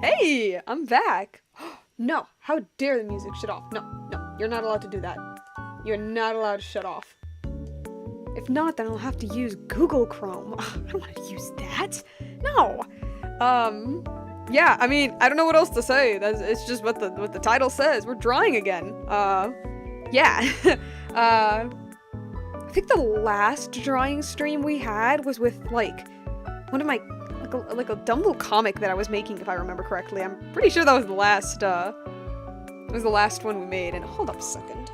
Hey, I'm back. No, how dare the music shut off? No, no, you're not allowed to do that. You're not allowed to shut off. If not, then I'll have to use Google Chrome. Ugh, I don't want to use that. No. Yeah, I mean, I don't know what else to say. It's just what the title says. We're drawing again. Yeah. I think the last drawing stream we had was with like one of my like a dumb little comic that I was making, if I remember correctly. I'm pretty sure that was the last one we made. And hold up a second.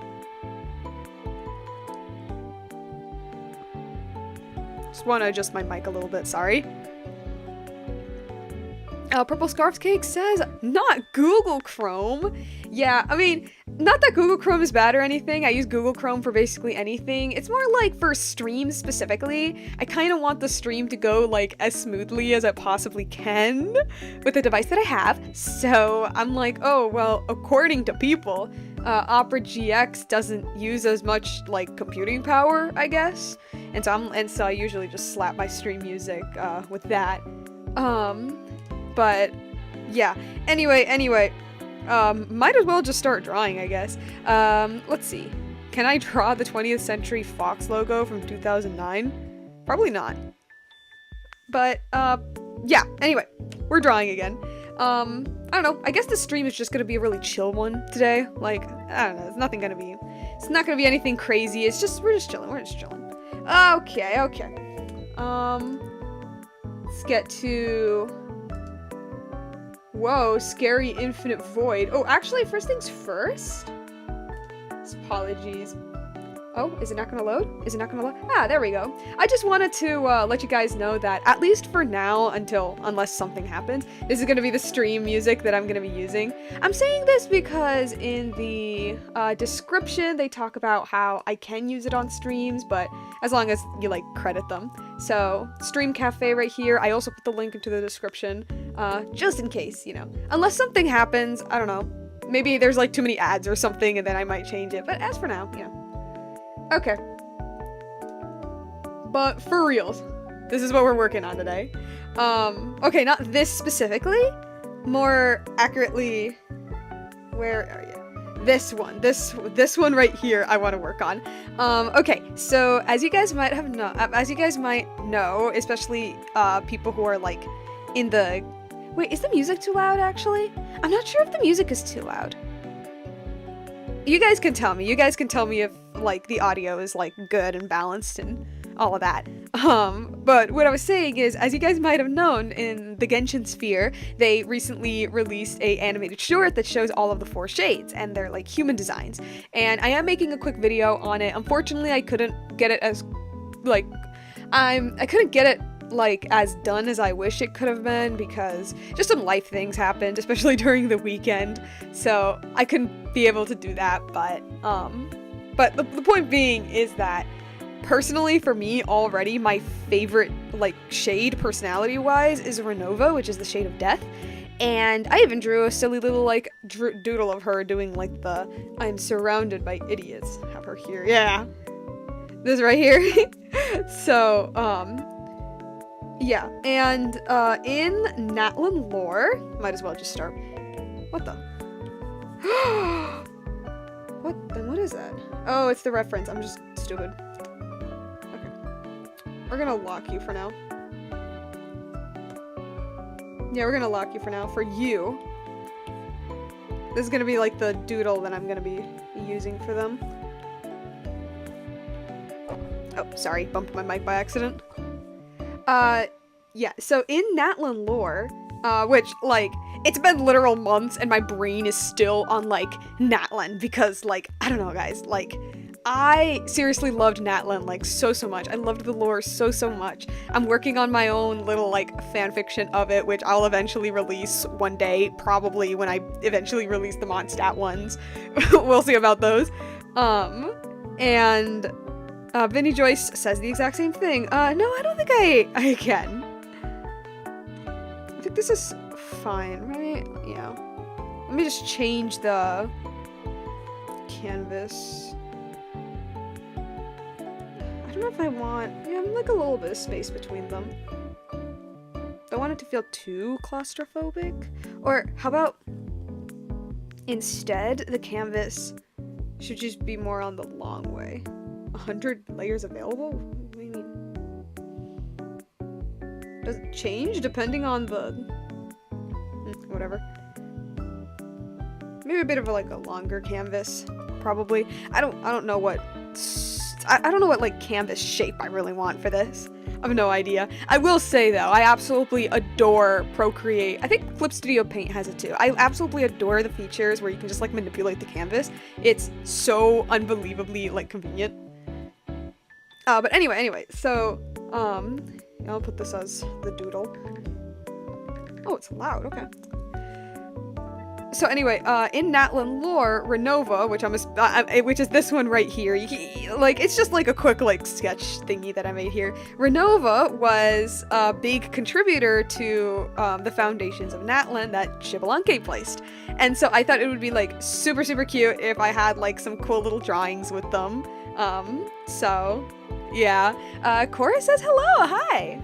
Just want to adjust my mic a little bit. Sorry. Purple Scarf Cake says, not Google Chrome. Yeah, I mean, not that Google Chrome is bad or anything. I use Google Chrome for basically anything. It's more like for streams specifically. I kind of want the stream to go like as smoothly as it possibly can with the device that I have. So I'm like, oh, well, according to people, Opera GX doesn't use as much like computing power, I guess. And so I usually just slap my stream music with that. But yeah, anyway, might as well just start drawing, I guess. Let's see. Can I draw the 20th Century Fox logo from 2009? Probably not. But, yeah, anyway, we're drawing again. I don't know, I guess the stream is just gonna be a really chill one today. Like, I don't know, it's not gonna be anything crazy. We're just chilling. Okay. Let's get to... Whoa, Scary Infinite Void. Oh, actually, first things first. Apologies. Oh, is it not gonna load? Ah, there we go. I just wanted to let you guys know that, at least for now, unless something happens, this is gonna be the stream music that I'm gonna be using. I'm saying this because in the description, they talk about how I can use it on streams, but as long as you, like, credit them. So, Stream Cafe right here. I also put the link into the description, just in case, you know. Unless something happens, I don't know. Maybe there's, like, too many ads or something, and then I might change it. But as for now, you know. Okay. But for reals, this is what we're working on today. Okay, not this specifically. More accurately, where are you? This one right here I want to work on. Okay, so as you guys might know, especially people who are like in the... Wait, is the music too loud actually? I'm not sure if the music is too loud. You guys can tell me. You guys can tell me if, like, the audio is, like, good and balanced and all of that. But what I was saying is, as you guys might have known, in the Genshin Sphere, they recently released a animated short that shows all of the 4 shades, and they're, like, human designs. And I am making a quick video on it. Unfortunately, I couldn't get it as, like, I couldn't get it like as done as I wish it could have been because just some life things happened, especially during the weekend, so I couldn't be able to do that. But the point being is that personally for me already my favorite like shade personality wise is Renova, which is the shade of death. And I even drew a silly little like doodle of her doing like the I'm surrounded by idiots. Have her here, yeah, this right here. So yeah, and in Natlan lore, might as well just start. What the? What is that? Oh, it's the reference. I'm just stupid. Okay. We're gonna lock you for now. Yeah, we're gonna lock you for now. For you. This is gonna be like the doodle that I'm gonna be using for them. Oh, sorry, bumped my mic by accident. Yeah, so in Natlan lore, which, like, it's been literal months and my brain is still on, like, Natlan because, like, I don't know, guys, like, I seriously loved Natlan, like, so much. I loved the lore so much. I'm working on my own little, like, fanfiction of it, which I'll eventually release one day, probably when I eventually release the Mondstadt ones. We'll see about those. And Vinny Joyce says the exact same thing. No, I don't think I can. I think this is fine, right? Yeah. Let me just change the canvas. I don't know if I want... Yeah, I'm like a little bit of space between them. Don't want it to feel too claustrophobic. Or how about instead the canvas should just be more on the long way? 100 layers available? What do you mean? Does it change depending on the... whatever. Maybe a bit of like a longer canvas, probably. I don't know what... I don't know what like canvas shape I really want for this. I have no idea. I will say though, I absolutely adore Procreate. I think Clip Studio Paint has it too. I absolutely adore the features where you can just like manipulate the canvas. It's so unbelievably like convenient. But anyway, so I'll put this as the doodle. Oh, it's loud. Okay. So anyway, in Natlan lore, Renova, which is this one right here, like it's just like a quick like sketch thingy that I made here. Renova was a big contributor to the foundations of Natlan that Xbalanque placed, and so I thought it would be like super cute if I had like some cool little drawings with them. So yeah. Cora says hello, hi.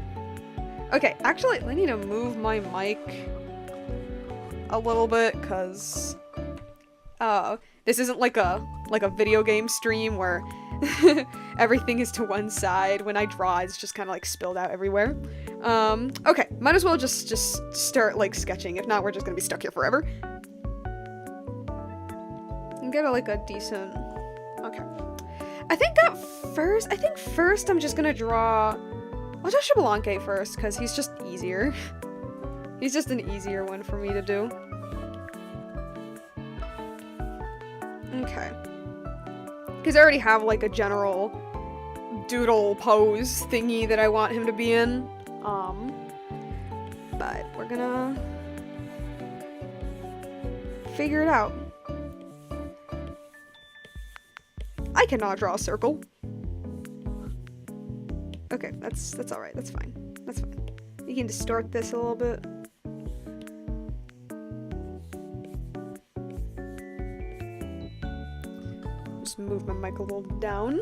Okay, actually, I need to move my mic a little bit, because this isn't like a video game stream where everything is to one side. When I draw, it's just kind of like spilled out everywhere. Okay, might as well just start like sketching. If not, we're just gonna be stuck here forever. And get like a decent... Okay. I think first I'm just gonna draw... I'll draw Xbalanque first, because he's just easier. He's just an easier one for me to do. Okay. Because I already have like a general doodle pose thingy that I want him to be in. But we're gonna figure it out. I cannot draw a circle. Okay, that's alright, that's fine. That's fine. You can distort this a little bit. Just move my mic a little down.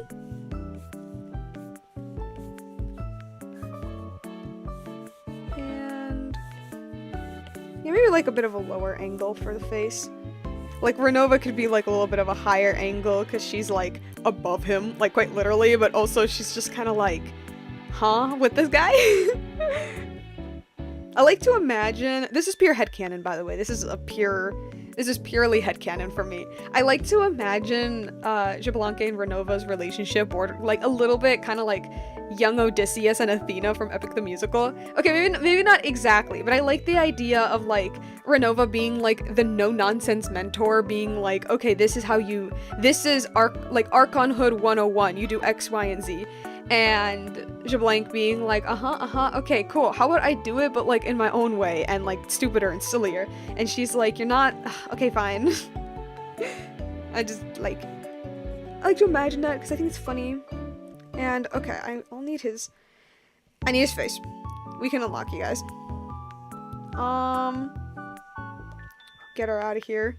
And yeah, maybe like a bit of a lower angle for the face. Like Renova could be like a little bit of a higher angle because she's like above him, like quite literally, but also she's just kind of like, huh, with this guy? I like to imagine, this is pure headcanon by the way, this is purely headcanon for me. I like to imagine Xbalanque and Renova's relationship, or like a little bit kind of like young Odysseus and Athena from Epic the Musical. Okay, maybe not exactly, but I like the idea of like Renova being like the no-nonsense mentor, being like, okay, this is Archonhood 101, you do X, Y, and Z. And Xbalanque being like, okay, cool. How about I do it, but like in my own way and like stupider and sillier? And she's like, you're not, okay, fine. I just like, I like to imagine that because I think it's funny. And okay, I'll need his, I need his face. We can unlock you guys. Get her out of here.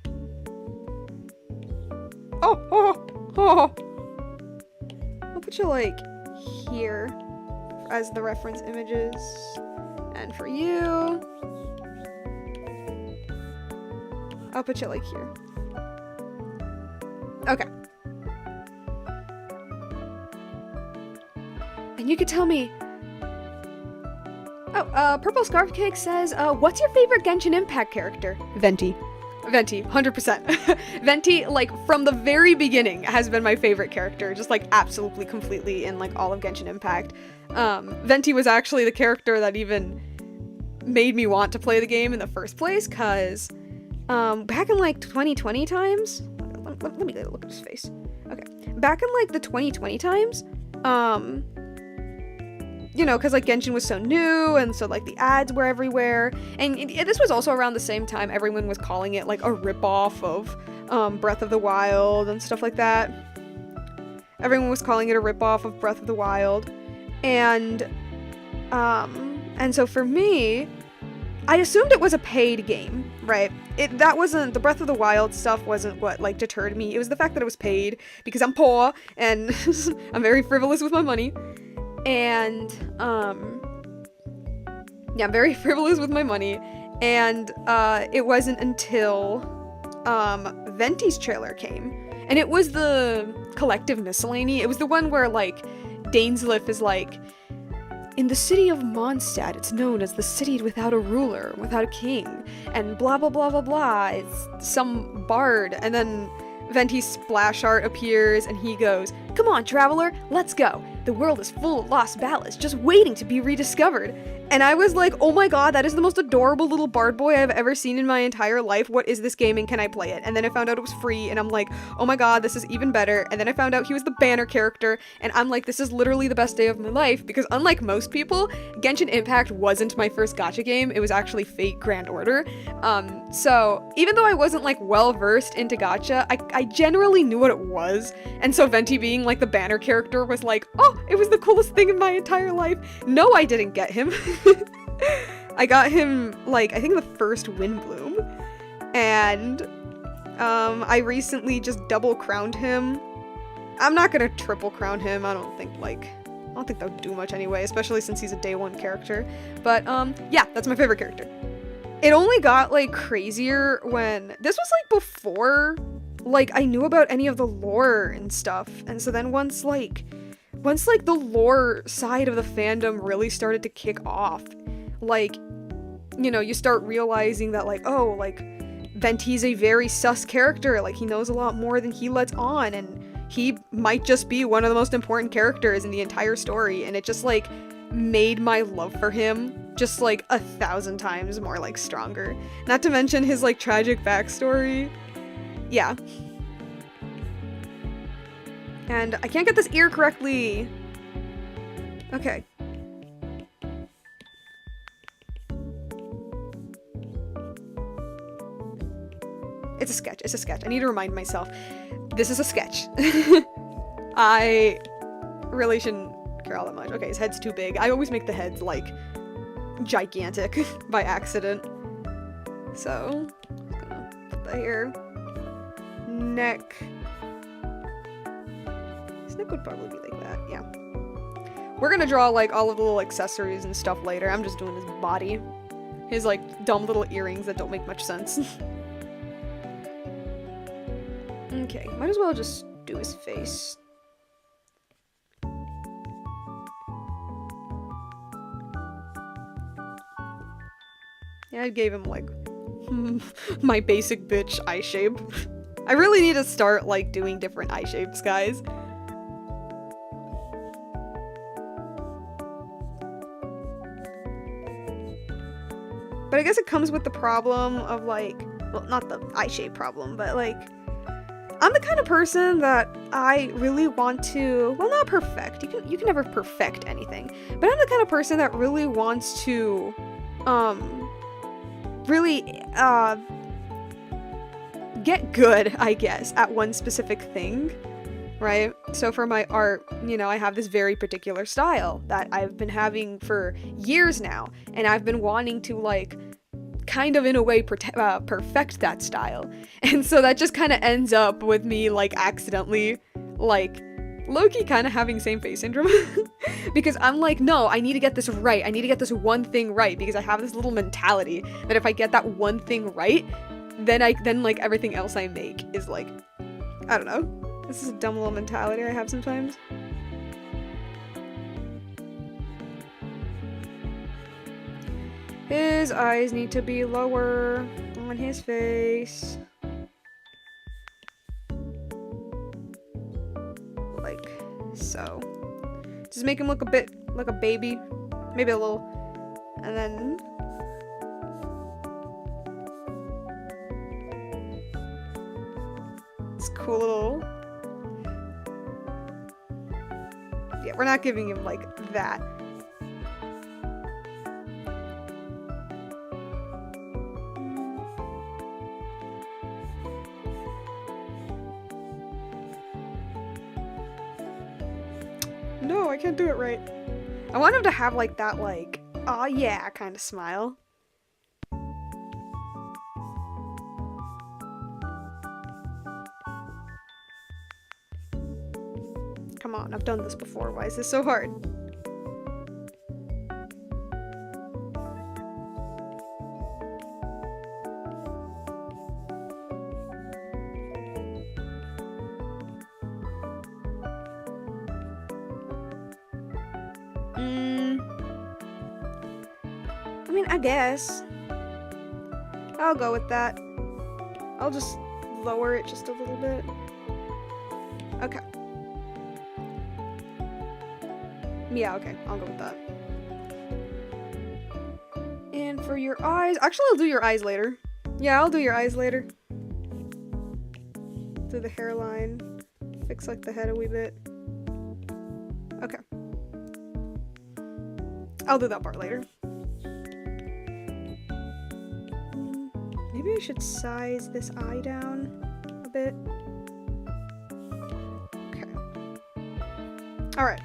Oh. I'll put you like here as the reference images, and for you I'll put you like here. Okay, and you could tell me. Purple Scarf Cake says, what's your favorite Genshin Impact character? Venti, 100%. Venti, like, from the very beginning, has been my favorite character. Just, like, absolutely, completely in, like, all of Genshin Impact. Venti was actually the character that even made me want to play the game in the first place, because, back in, like, 2020 times... Let me get a look at his face. Okay. Back in, like, the 2020 times, you know, because, like, Genshin was so new, and so, like, the ads were everywhere, and this was also around the same time everyone was calling it, like, a ripoff of, Breath of the Wild and stuff like that. Everyone was calling it a ripoff of Breath of the Wild, and so for me, I assumed it was a paid game, right? That wasn't, the Breath of the Wild stuff wasn't what, like, deterred me. It was the fact that it was paid, because I'm poor, and I'm very frivolous with my money. And, yeah, I'm very frivolous with my money, And it wasn't until Venti's trailer came, and it was the collective miscellany. It was the one where like Dainsleif is like, in the city of Mondstadt, it's known as the city without a ruler, without a king, and blah blah blah blah blah. It's some bard, and then Venti's splash art appears, and he goes, "Come on, traveler, let's go. The world is full of lost ballads, just waiting to be rediscovered." And I was like, oh my god, that is the most adorable little bard boy I've ever seen in my entire life. What is this game and can I play it? And then I found out it was free, and I'm like, oh my god, this is even better. And then I found out he was the banner character, and I'm like, this is literally the best day of my life, because unlike most people, Genshin Impact wasn't my first gacha game. It was actually Fate Grand Order. So even though I wasn't like well versed into gacha, I generally knew what it was. And so Venti being like the banner character was like, oh, it was the coolest thing in my entire life. No, I didn't get him. I got him, like, I think the first Windbloom, and I recently just double crowned him. I'm not gonna triple crown him. I don't think that would do much anyway, especially since he's a day one character. But yeah, that's my favorite character. It only got like crazier when this was like before like I knew about any of the lore and stuff, and so then once the lore side of the fandom really started to kick off, like, you know, you start realizing that, like, oh, like, Venti's a very sus character, like, he knows a lot more than he lets on, and he might just be one of the most important characters in the entire story, and it just, like, made my love for him just, like, 1,000 times more, like, stronger. Not to mention his, like, tragic backstory. Yeah. And I can't get this ear correctly. Okay. It's a sketch. It's a sketch. I need to remind myself. This is a sketch. I really shouldn't care all that much. Okay, his head's too big. I always make the heads, like, gigantic by accident. So, I'm just gonna put that here. Neck. Neck would probably be like that, yeah. We're gonna draw like all of the little accessories and stuff later. I'm just doing his body. His like dumb little earrings that don't make much sense. Okay, might as well just do his face. Yeah, I gave him like my basic bitch eye shape. I really need to start like doing different eye shapes, guys. But I guess it comes with the problem of, like, well, not the eye shape problem, but, like, I'm the kind of person that I really want to, well, not perfect. You can never perfect anything. But I'm the kind of person that really wants to, really, get good, I guess, at one specific thing. Right? So for my art, you know, I have this very particular style that I've been having for years now, and I've been wanting to, like, kind of in a way perfect that style. And so that just kind of ends up with me, like, accidentally, like, low-key kind of having same face syndrome. Because I'm like, no, I need to get this right. I need to get this one thing right, because I have this little mentality that if I get that one thing right, then like everything else I make is like, I don't know. This is a dumb little mentality I have sometimes. His eyes need to be lower on his face. Like so. Just make him look a bit like a baby. Maybe a little. And then it's cool little. Yeah, we're not giving him, like, that. No, I can't do it right. I want him to have, like, that, like, aw yeah kind of smile. Come on, I've done this before. Why is this so hard? I mean, I guess. I'll go with that. I'll just lower it just a little bit. Okay. Yeah, okay. I'll go with that. And for your eyes... Actually, I'll do your eyes later. Yeah, I'll do your eyes later. Do the hairline. Fix, like, the head a wee bit. Okay. I'll do that part later. Maybe I should size this eye down a bit. Okay. Alright.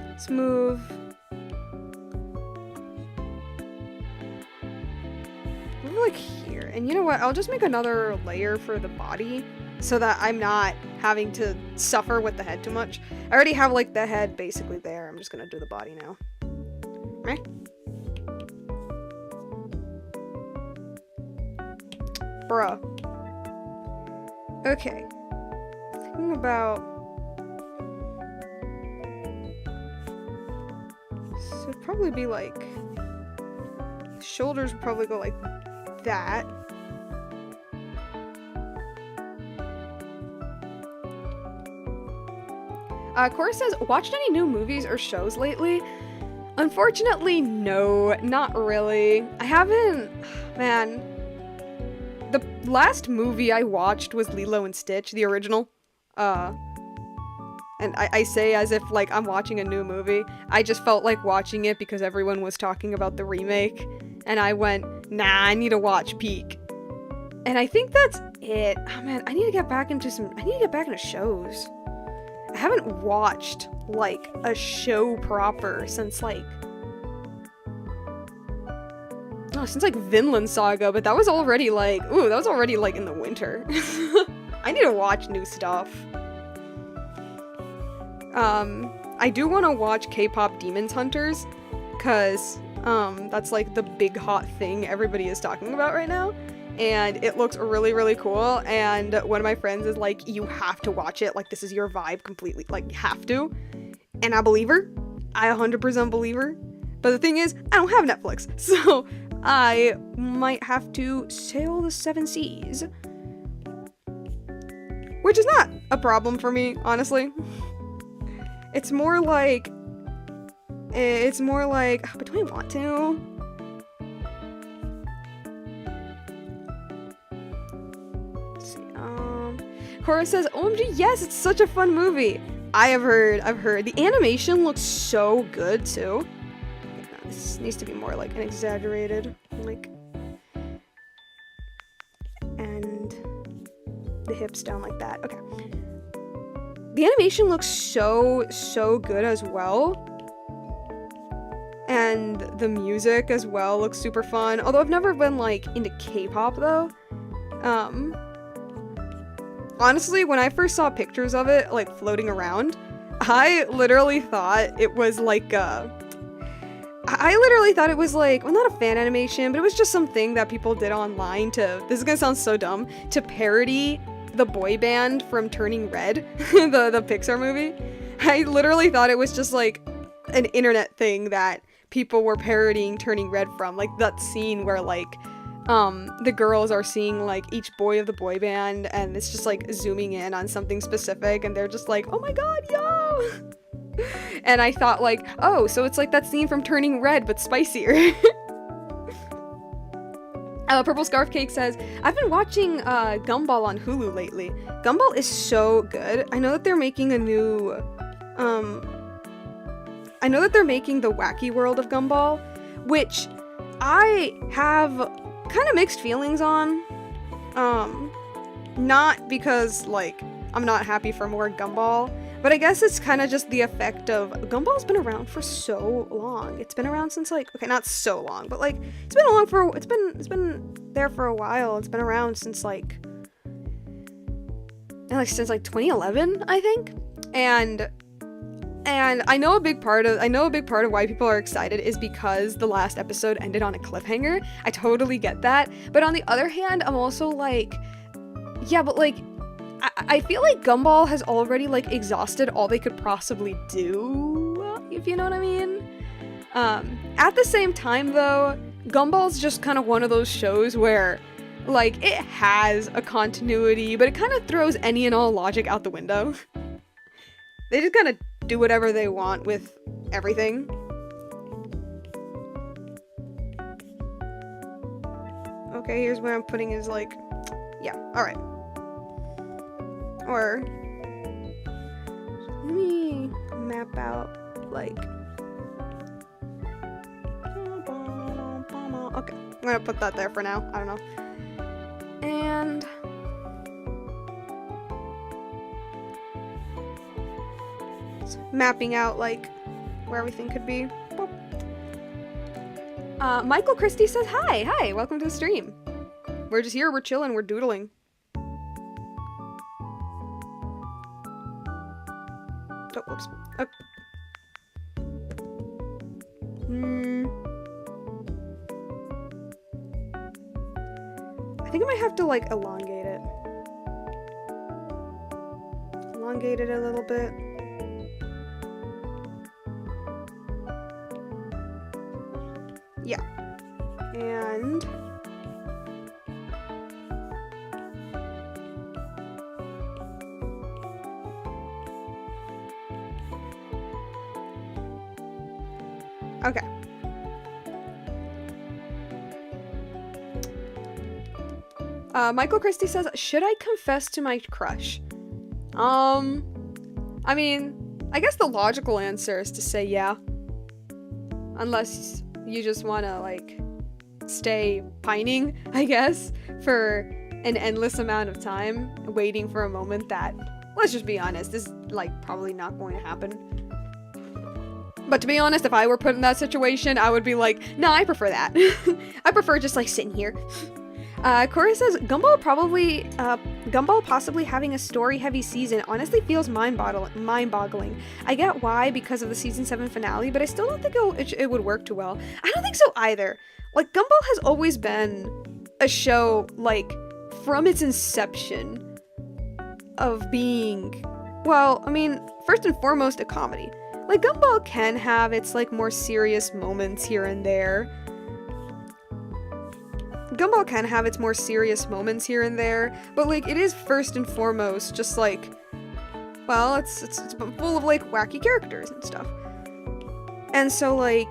Let's move. Move like here. And you know what? I'll just make another layer for the body so that I'm not having to suffer with the head too much. I already have like the head basically there. I'm just gonna do the body now. Right? Bruh. Okay. Thinking about... So it'd probably be like... Shoulders would probably go like that. Cora says, watched any new movies or shows lately? Unfortunately, no, not really. I haven't... Man... The last movie I watched was Lilo and Stitch, the original. And I say as if, like, I'm watching a new movie. I just felt like watching it because everyone was talking about the remake. And I went, nah, I need to watch Peak. And I think that's it. Oh man, I need to get back into shows. I haven't watched, like, a show proper since, like... Oh, since, like, Vinland Saga, but that was already, like... Ooh, that was already, like, in the winter. I need to watch new stuff. I do want to watch K-pop Demons Hunters, because, that's, like, the big hot thing everybody is talking about right now. And it looks really, really cool, and one of my friends is like, you have to watch it, like, this is your vibe completely, like, you have to. And I believe her. I 100% believe her. But the thing is, I don't have Netflix, so I might have to sail the 7 seas. Which is not a problem for me, honestly. It's more like, do I want to? Let's see, Cora says, OMG, yes, it's such a fun movie. I've heard. The animation looks so good, too. Okay, no, this needs to be more like an exaggerated, like, and the hips down like that. Okay. The animation looks so good as well. And the music as well looks super fun. Although I've never been, like, into K-pop, though. Honestly, when I first saw pictures of it, like, floating around, I literally thought it was, like, well, not a fan animation, but it was just something that people did online to, this is gonna sound so dumb, to parody the boy band from Turning Red, the Pixar movie. I literally thought it was just, like, an internet thing that people were parodying Turning Red from, like, that scene where, like, the girls are seeing, like, each boy of the boy band, and it's just, like, zooming in on something specific, and they're just like, oh my god, yo! And I thought, like, oh, so it's like that scene from Turning Red, but spicier. Purple Scarf Cake says, I've been watching, Gumball on Hulu lately. Gumball is so good. I know that they're making a new, I know that they're making the Wacky World of Gumball, which I have kind of mixed feelings on. Not because, like, I'm not happy for more Gumball, but I guess it's kind of just the effect of Gumball's been around for so long. It's been around since, like, okay, not so long, but, like, it's been there for a while. It's been around since, like, since 2011, I think. And I know a big part of why people are excited is because the last episode ended on a cliffhanger. I totally get that. But on the other hand, I'm also like, yeah, but, like, I feel like Gumball has already, like, exhausted all they could possibly do, if you know what I mean. At the same time, though, Gumball's just kind of one of those shows where, like, it has a continuity, but it kind of throws any and all logic out the window. They just kind of do whatever they want with everything. Okay, here's where I'm putting his, like, yeah, alright. Or, let me map out, like, okay, I'm gonna put that there for now, I don't know. And mapping out, like, where everything could be. Michael Christie says, hi, welcome to the stream. We're just here, we're chilling, we're doodling. Oh, whoops. Oh. I think I might have to, like, elongate it. Elongate it a little bit. Yeah. And okay. Michael Christie says, should I confess to my crush? I mean, I guess the logical answer is to say yeah. Unless you just want to, like, stay pining, I guess, for an endless amount of time, waiting for a moment that, let's just be honest, is, like, probably not going to happen. But to be honest, if I were put in that situation, I would be like, nah, I prefer that. I prefer just, like, sitting here. Corey says, Gumball possibly having a story-heavy season honestly feels mind-boggling. I get why, because of the season 7 finale, but I still don't think it would work too well. I don't think so either. Like, Gumball has always been a show, like, from its inception of being, well, I mean, first and foremost, a comedy. Like, Gumball can have its, like, more serious moments here and there. Gumball can have its more serious moments here and there, but, like, it is first and foremost just, like, well, it's full of, like, wacky characters and stuff. And so, like,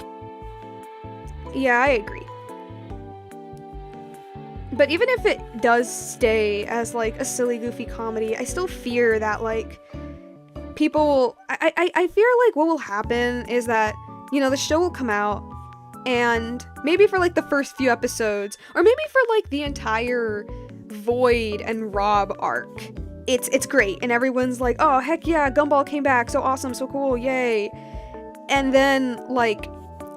yeah, I agree. But even if it does stay as, like, a silly, goofy comedy, I still fear that, like, people, I fear, like, what will happen is that, you know, the show will come out, and maybe for, like, the first few episodes, or maybe for, like, the entire Void and Rob arc, it's great, and everyone's like, oh, heck yeah, Gumball came back, so awesome, so cool, yay. And then, like,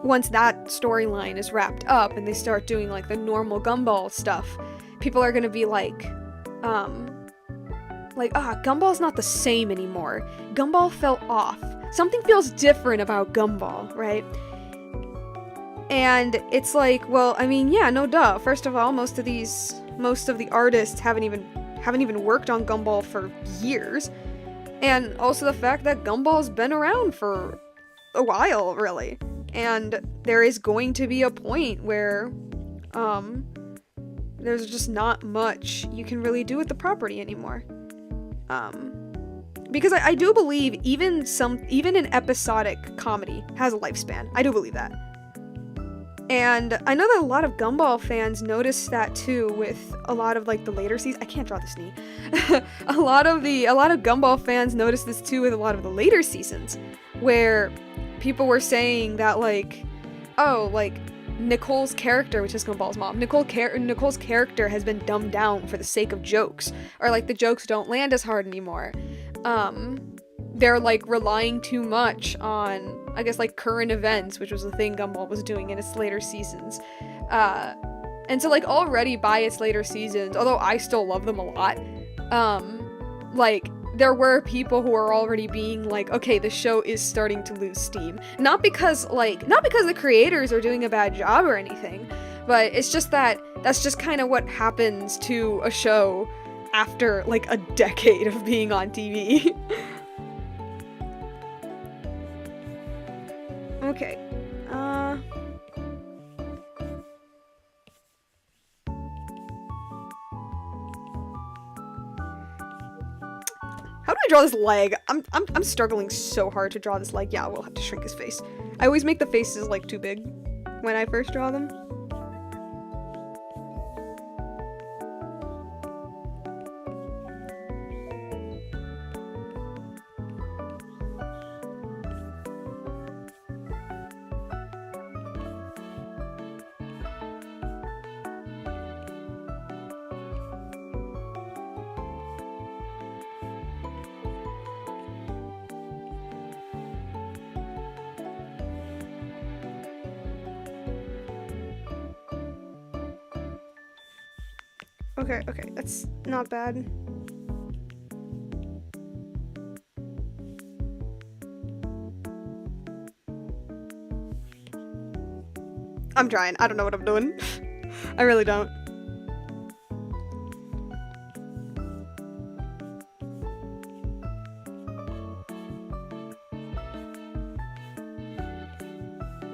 once that storyline is wrapped up, and they start doing, like, the normal Gumball stuff, people are gonna be like, Gumball's not the same anymore. Gumball fell off. Something feels different about Gumball, right? And it's like, well, I mean, yeah, no duh. First of all, most of the artists haven't even worked on Gumball for years. And also the fact that Gumball's been around for a while, really. And there is going to be a point where there's just not much you can really do with the property anymore. Because I do believe even an episodic comedy has a lifespan. I do believe that. And I know that a lot of Gumball fans noticed that too with a lot of, like, the later seasons. I can't draw this knee. a lot of Gumball fans noticed this too with a lot of the later seasons, where people were saying that, like, oh, like, Nicole's character, which is Gumball's mom, Nicole's character has been dumbed down for the sake of jokes, or, like, the jokes don't land as hard anymore. They're, like, relying too much on, I guess, like, current events, which was the thing Gumball was doing in its later seasons. And so, like, already by its later seasons, although I still love them a lot, like, there were people who were already being like, okay, the show is starting to lose steam. Not because the creators are doing a bad job or anything, but it's just that that's just kind of what happens to a show after, like, a decade of being on TV. Okay. How do I draw this leg? I'm struggling so hard to draw this leg. Yeah, we'll have to shrink his face. I always make the faces like too big when I first draw them. Okay, that's not bad. I'm trying. I don't know what I'm doing. I really don't.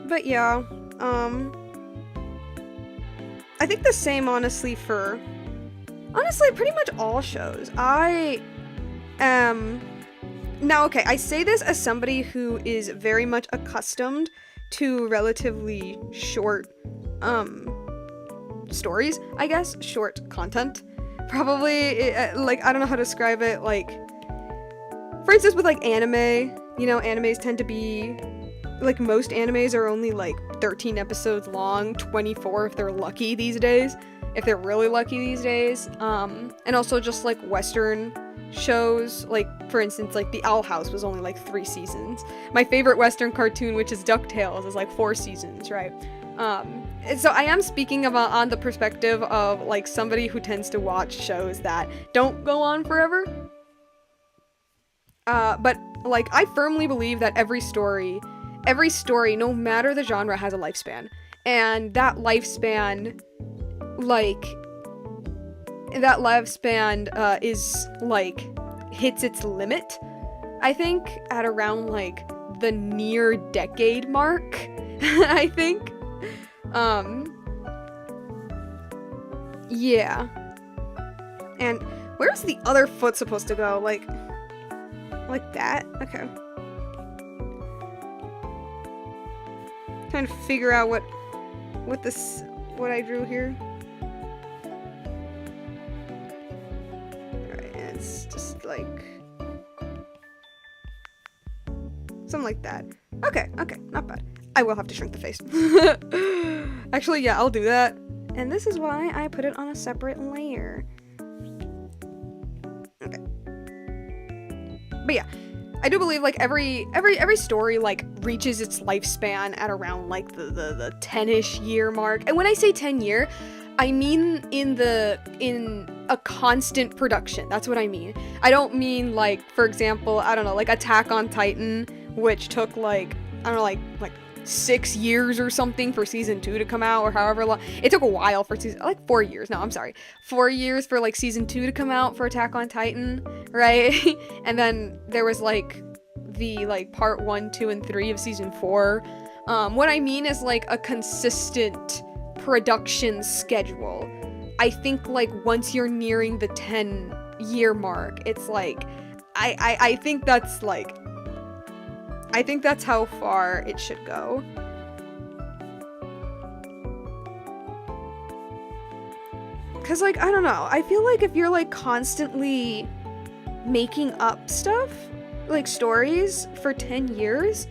But yeah, I think the same honestly for pretty much all shows. I am now okay, I say this as somebody who is very much accustomed to relatively short stories, I guess, short content. Probably like I don't know how to describe it, like for instance with like anime, you know, animes tend to be like most animes are only like 13 episodes long, 24 if they're lucky these days. If they're really lucky these days. And also just like Western shows, like for instance, like The Owl House was only like 3 seasons. My favorite Western cartoon, which is DuckTales, is like 4 seasons, right? And so I am speaking about on the perspective of like somebody who tends to watch shows that don't go on forever. But like I firmly believe that every story, no matter the genre, has a lifespan. And that lifespan is like hits its limit, I think, at around like the near decade mark. I think yeah. And where's the other foot supposed to go? Like that? Okay. Trying to figure out what I drew here. It's just like something like that. Okay, not bad. I will have to shrink the face. Actually, yeah, I'll do that. And this is why I put it on a separate layer. Okay. But yeah, I do believe like every story like reaches its lifespan at around like the 10-ish year mark. And when I say 10 year, I mean in a constant production. That's what I mean. I don't mean like, for example, I don't know, like Attack on Titan, which took like, I don't know, like 6 years or something for season 2 to come out, or however long. It took a while for like 4 years. No, I'm sorry. 4 years for like season 2 to come out for Attack on Titan, right? And then there was like the like part 1, 2, and 3 of season 4. What I mean is like a consistent production schedule. I think like once you're nearing the 10-year mark, it's like I think that's like I think that's how far it should go. Cause like I don't know, I feel like if you're like constantly making up stuff, like stories for 10 years,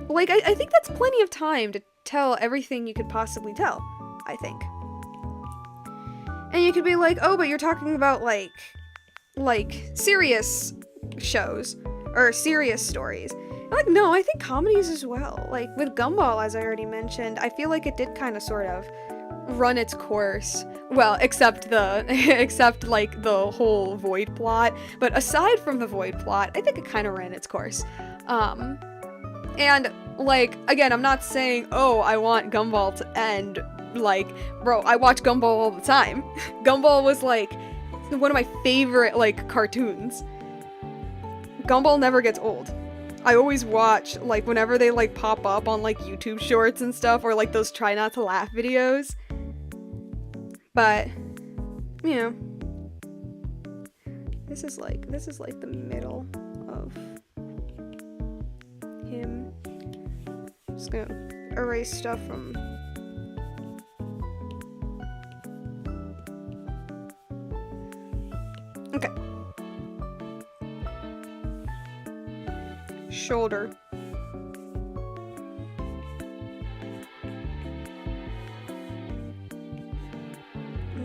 like I think that's plenty of time to tell everything you could possibly tell, I think. And you could be like, oh, but you're talking about like serious shows or serious stories. And like, no, I think comedies as well. Like with Gumball, as I already mentioned, I feel like it did kind of sort of run its course. Well, except like the whole Void plot. But aside from the Void plot, I think it kind of ran its course. And like, again, I'm not saying, oh, I want Gumball to end. Like, bro, I watch Gumball all the time. Gumball was like one of my favorite like cartoons. Gumball never gets old. I always watch, like, whenever they, like, pop up on, like, YouTube shorts and stuff, or, like, those try not to laugh videos. But, you know, this is like the middle of him. Just gonna erase stuff from... Okay. Shoulder.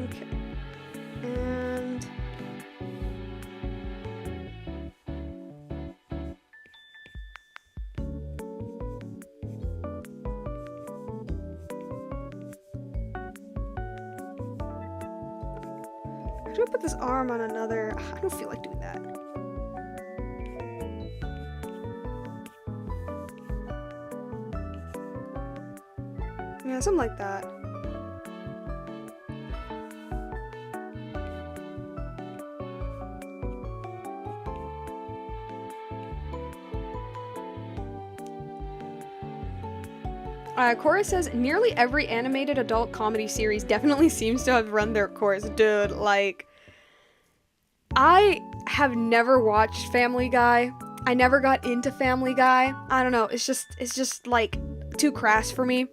Okay. And... how do I put this arm on another? I don't feel like doing that. Yeah, something like that. Cora says, nearly every animated adult comedy series definitely seems to have run their course. Dude, like, I have never watched Family Guy. I never got into Family Guy. I don't know, it's just like too crass for me.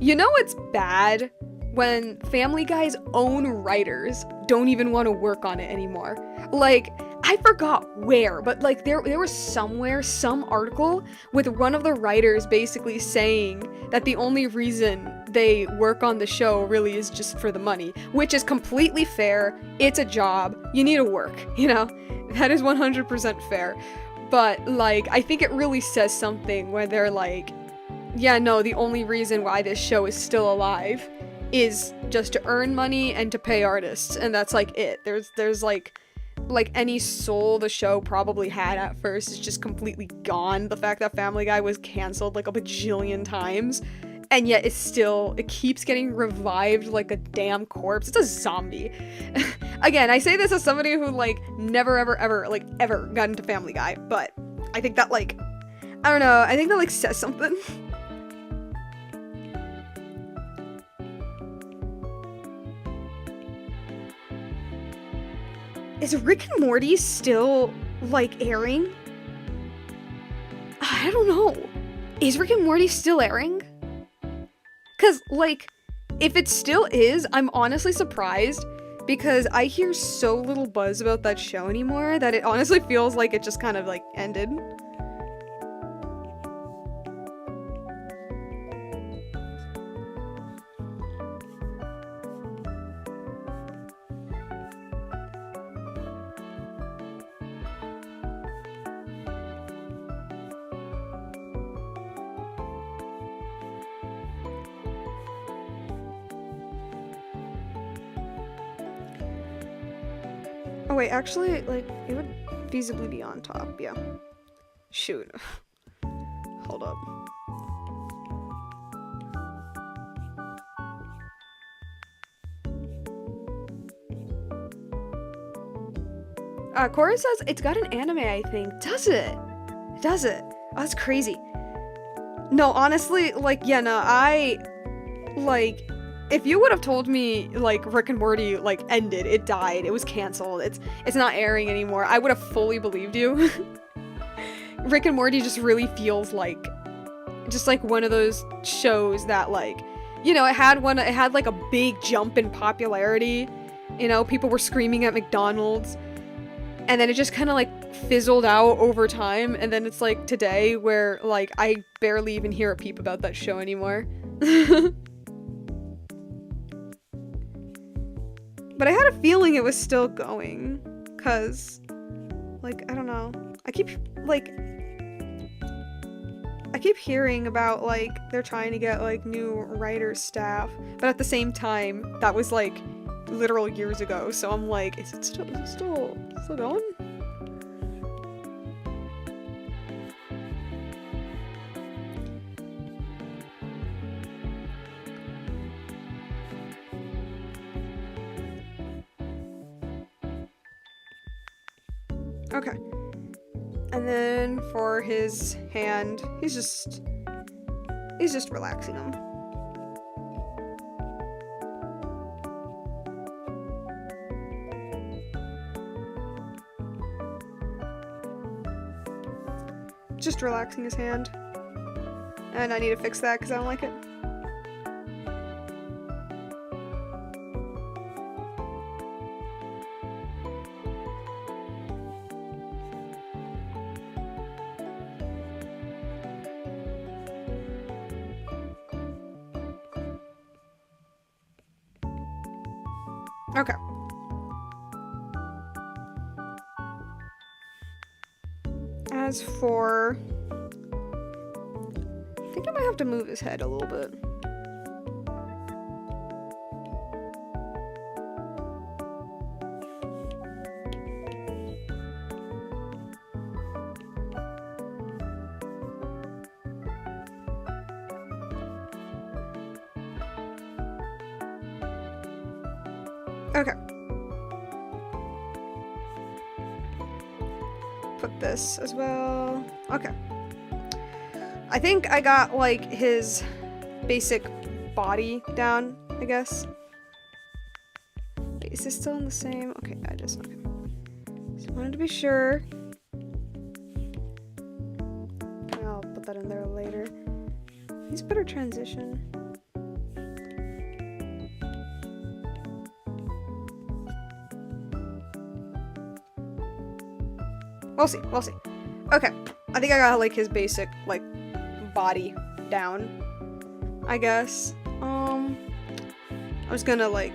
You know it's bad when Family Guy's own writers don't even want to work on it anymore. Like, I forgot where, but like there was somewhere, some article with one of the writers basically saying that the only reason they work on the show really is just for the money, which is completely fair. It's a job. You need to work, you know? That is 100% fair. But like, I think it really says something when they're like, yeah, no, the only reason why this show is still alive is just to earn money and to pay artists, and that's like it. There's like any soul the show probably had at first is just completely gone. The fact that Family Guy was canceled like a bajillion times, and yet it keeps getting revived like a damn corpse. It's a zombie. Again, I say this as somebody who like never ever got into Family Guy, but I think that like, I don't know, I think that like says something. Is Rick and Morty still, like, airing? I don't know. Is Rick and Morty still airing? Cause, like, if it still is, I'm honestly surprised, because I hear so little buzz about that show anymore that it honestly feels like it just kind of, like, ended. Oh wait, actually, like, it would feasibly be on top, yeah. Shoot. Hold up. Cora says it's got an anime, I think. Does it? Does it? Oh, that's crazy. No, honestly, like, yeah, no, like, if you would have told me, like, Rick and Morty, like, ended, it died, it was canceled, it's not airing anymore, I would have fully believed you. Rick and Morty just really feels like, just like one of those shows that, like, you know, it had like a big jump in popularity, you know, people were screaming at McDonald's, and then it just kind of, like, fizzled out over time, and then it's, like, today, where, like, I barely even hear a peep about that show anymore. But I had a feeling it was still going, cause, like, I don't know. I keep hearing about, like, they're trying to get, like, new writer staff, but at the same time, that was, like, literal years ago, so I'm like, is it still going? Okay. And then for his hand, he's just relaxing him. Just relaxing his hand. And I need to fix that because I don't like it. Okay. As for... I think I might have to move his head a little bit. Okay. Put this as well. Okay. I think I got, like, his basic body down, I guess. Wait, is this still in the same? Okay, okay. Just wanted to be sure. I'll put that in there later. He's better transition. We'll see, we'll see. Okay, I think I got, like, his basic, like, body down, I guess. I was gonna, like,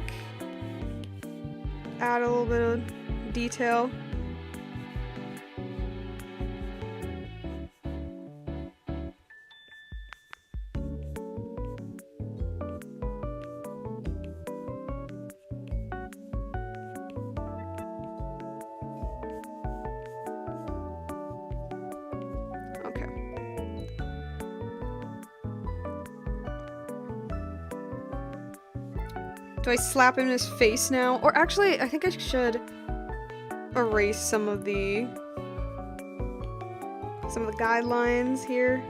add a little bit of detail. Do I slap him in his face now? Or actually, I think I should erase some of the guidelines here.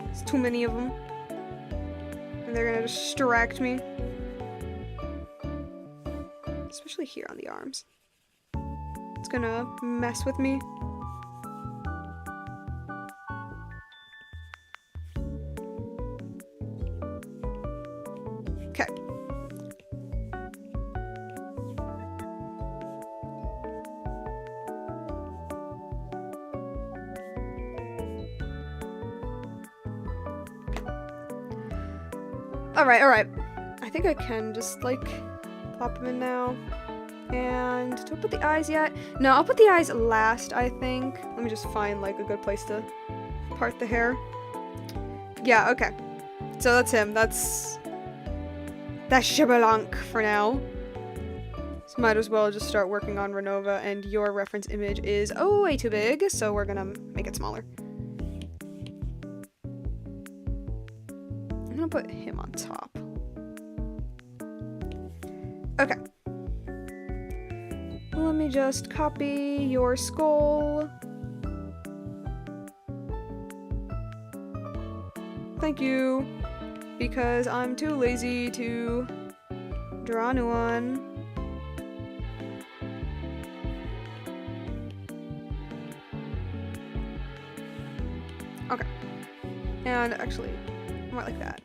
There's too many of them. And they're gonna distract me. Especially here on the arms. It's gonna mess with me. Okay. Alright. I think I can just, like, plop them in now. And do I put the eyes yet? No, I'll put the eyes last, I think. Let me just find, like, a good place to part the hair. Yeah, okay. So that's him. That's Shibalank for now. So might as well just start working on Renova, and your reference image is way too big, so we're gonna make it smaller. I'm gonna put him on top. Okay. Let me just copy your skull. Thank you. Because I'm too lazy to draw a new one. Okay. And actually, more like that.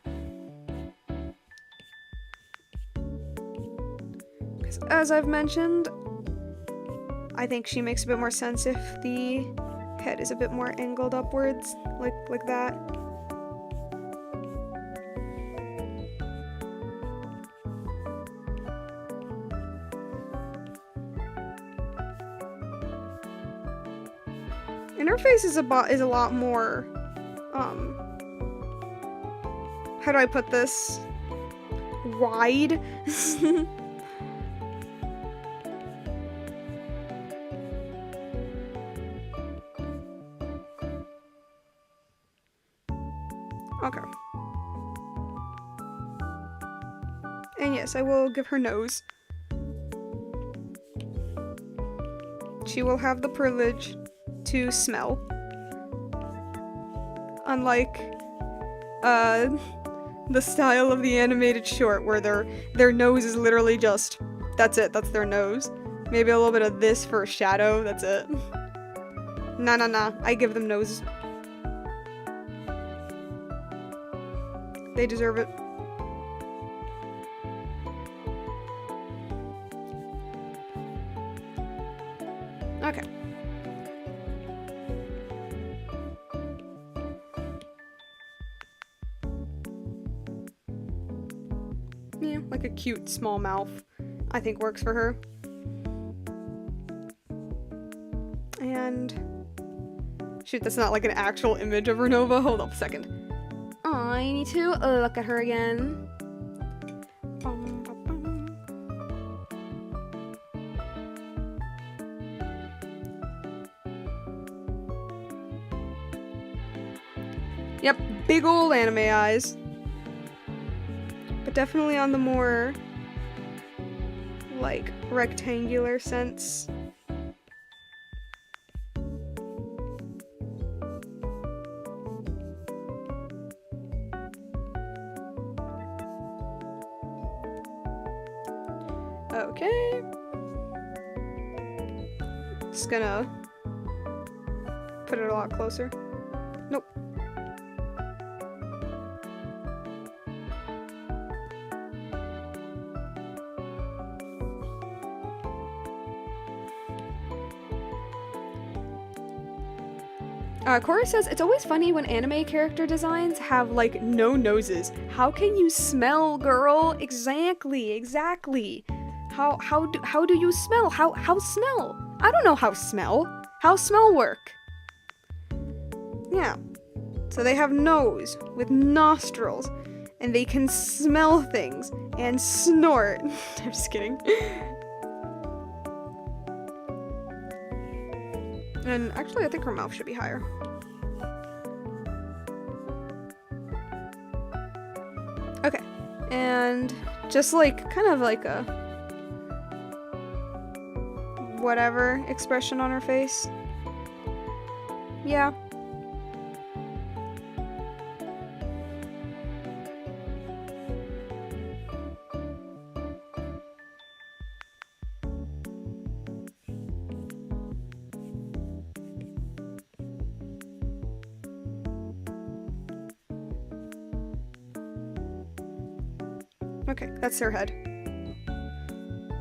Because as I've mentioned, I think she makes a bit more sense if the head is a bit more angled upwards, like that. And her face is a lot more, how do I put this? Wide? Okay. And yes, I will give her nose. she will have the privilege to smell. Unlike the style of the animated short where their nose is literally just, that's it, that's their nose. Maybe a little bit of this for a shadow, that's it. Nah, I give them noses. They deserve it. Okay. Yeah, like a cute small mouth, I think works for her. And shoot, that's not like an actual image of Renova. Hold up a second. Oh, I need to look at her again. Yep, big old anime eyes. But definitely on the more, like, rectangular sense. Okay. Just gonna put it a lot closer. Nope. Cora says, it's always funny when anime character designs have, like, no noses. How can you smell, girl? Exactly. How do you smell? How smell? I don't know how smell. How smell work? Yeah. So they have nose with nostrils, and they can smell things and snort. I'm just kidding. And actually, I think her mouth should be higher. Okay, and just like, kind of like a whatever expression on her face. Yeah. Okay, that's her head.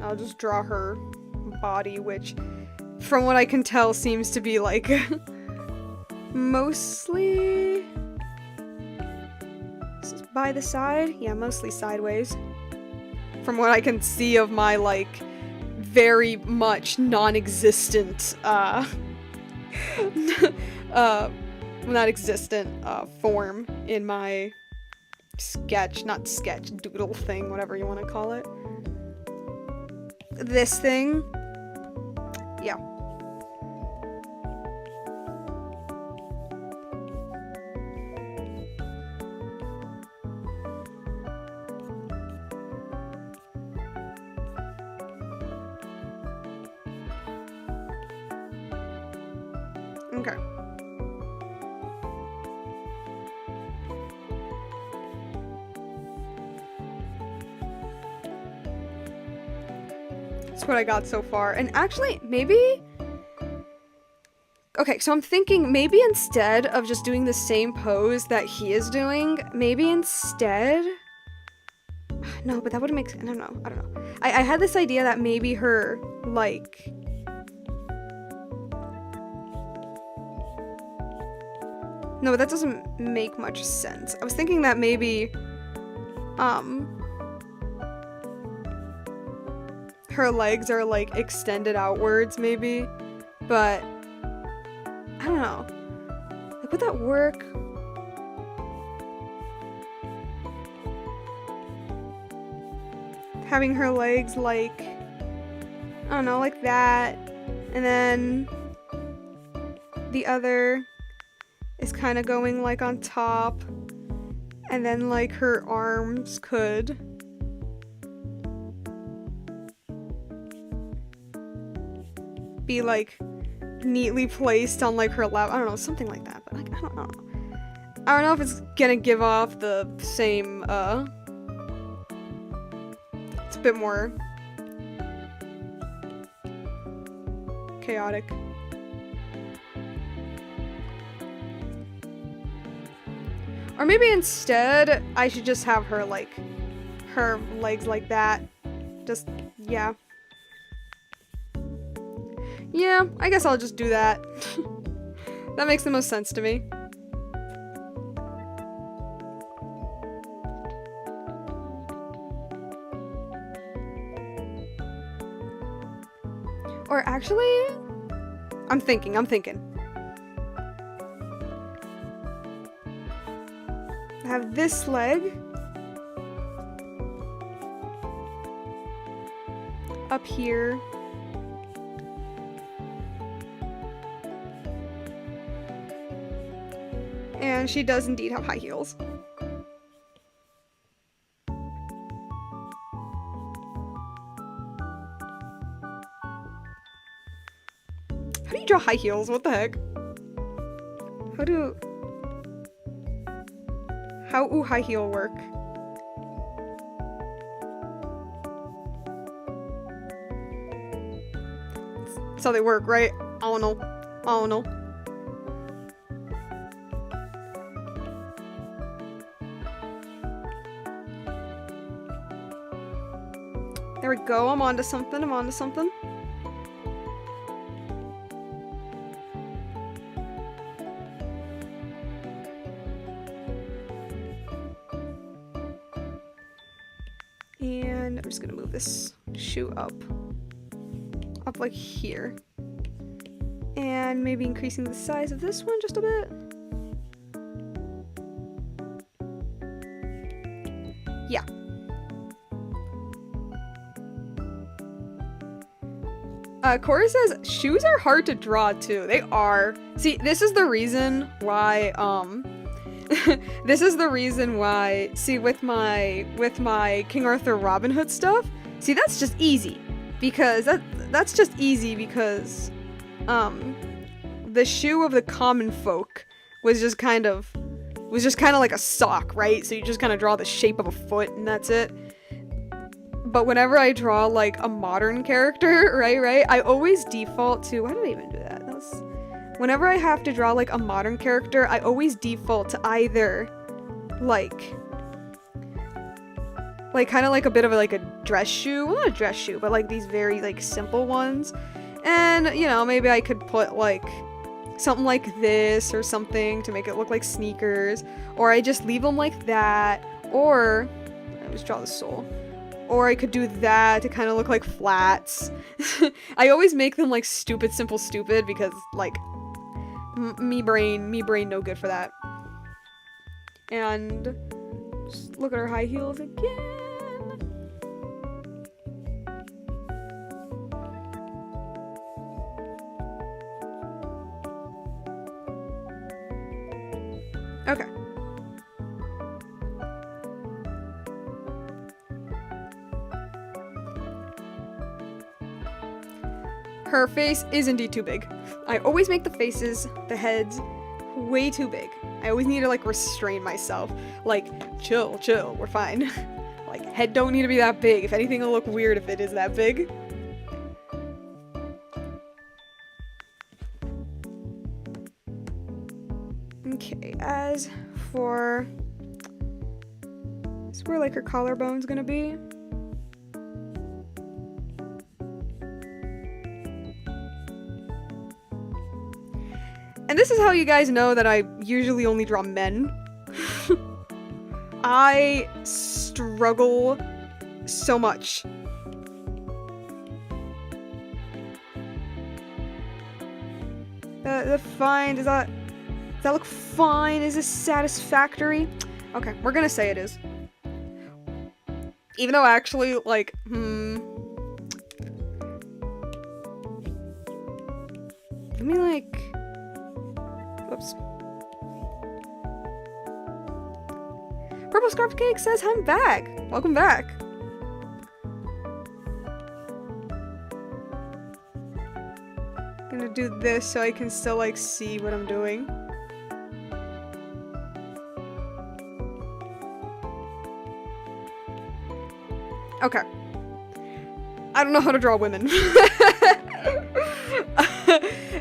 I'll just draw her body, which, from what I can tell, seems to be, like, mostly by the side? Yeah, mostly sideways. From what I can see of my, like, very much non-existent, not existent, form in my doodle thing, whatever you want to call it. This thing. Yeah. Okay. That's what I got so far. And actually, maybe... Okay, so I'm thinking maybe instead of just doing the same pose that he is doing, maybe instead... No, but that wouldn't make sense. I don't know. I had this idea that maybe her, like... No, but that doesn't make much sense. I was thinking that maybe, her legs are, like, extended outwards, maybe, but I don't know. Like, would that work? Having her legs, like, I don't know, like that, and then the other is kind of going, like, on top, and then, like, her arms could... be like neatly placed on like her lap. I don't know, something like that. But like I don't know. I don't know if it's gonna give off the same. It's a bit more chaotic. Or maybe instead, I should just have her, like, her legs like that. Just, yeah. Yeah, I guess I'll just do that. That makes the most sense to me. Or actually, I'm thinking. I have this leg up here. And she does indeed have high heels. How do you draw high heels? What the heck? How do high heel work? That's how they work, right? I don't know. There we go. I'm onto something. And I'm just gonna move this shoe up like here. And maybe increasing the size of this one just a bit. Yeah. Cora says, shoes are hard to draw too. They are. See, this is the reason why, see, with my King Arthur Robin Hood stuff, see, that's just easy. Because, that's just easy because, the shoe of the common folk was just kind of like a sock, right? So you just kind of draw the shape of a foot and that's it. But whenever I draw, like, a modern character, right, I always default to... Why did I even do that? Whenever I have to draw, like, a modern character, I always default to either, like, kind of like a bit of, like, a dress shoe. Well, not a dress shoe, but, like, these very, like, simple ones. And, you know, maybe I could put, like, something like this or something to make it look like sneakers. Or I just leave them like that. Or... I just draw the sole. Or I could do that to kind of look like flats. I always make them like stupid, simple, stupid because like me brain no good for that. And just look at her high heels again. Okay. Her face is indeed too big. I always make the faces, the heads, way too big. I always need to, like, restrain myself. Like, chill, we're fine. Like, head don't need to be that big. If anything, it'll look weird if it is that big. Okay, as for... That's where, like, her collarbone's gonna be. And this is how you guys know that I usually only draw men. I struggle so much. Fine, does that look fine? Is this satisfactory? Okay, we're gonna say it is. Even though actually, like, let me, like... Whoops. Purple Scarf Cake says, I'm back! Welcome back! do this so I can still, like, see what I'm doing. Okay. I don't know how to draw women.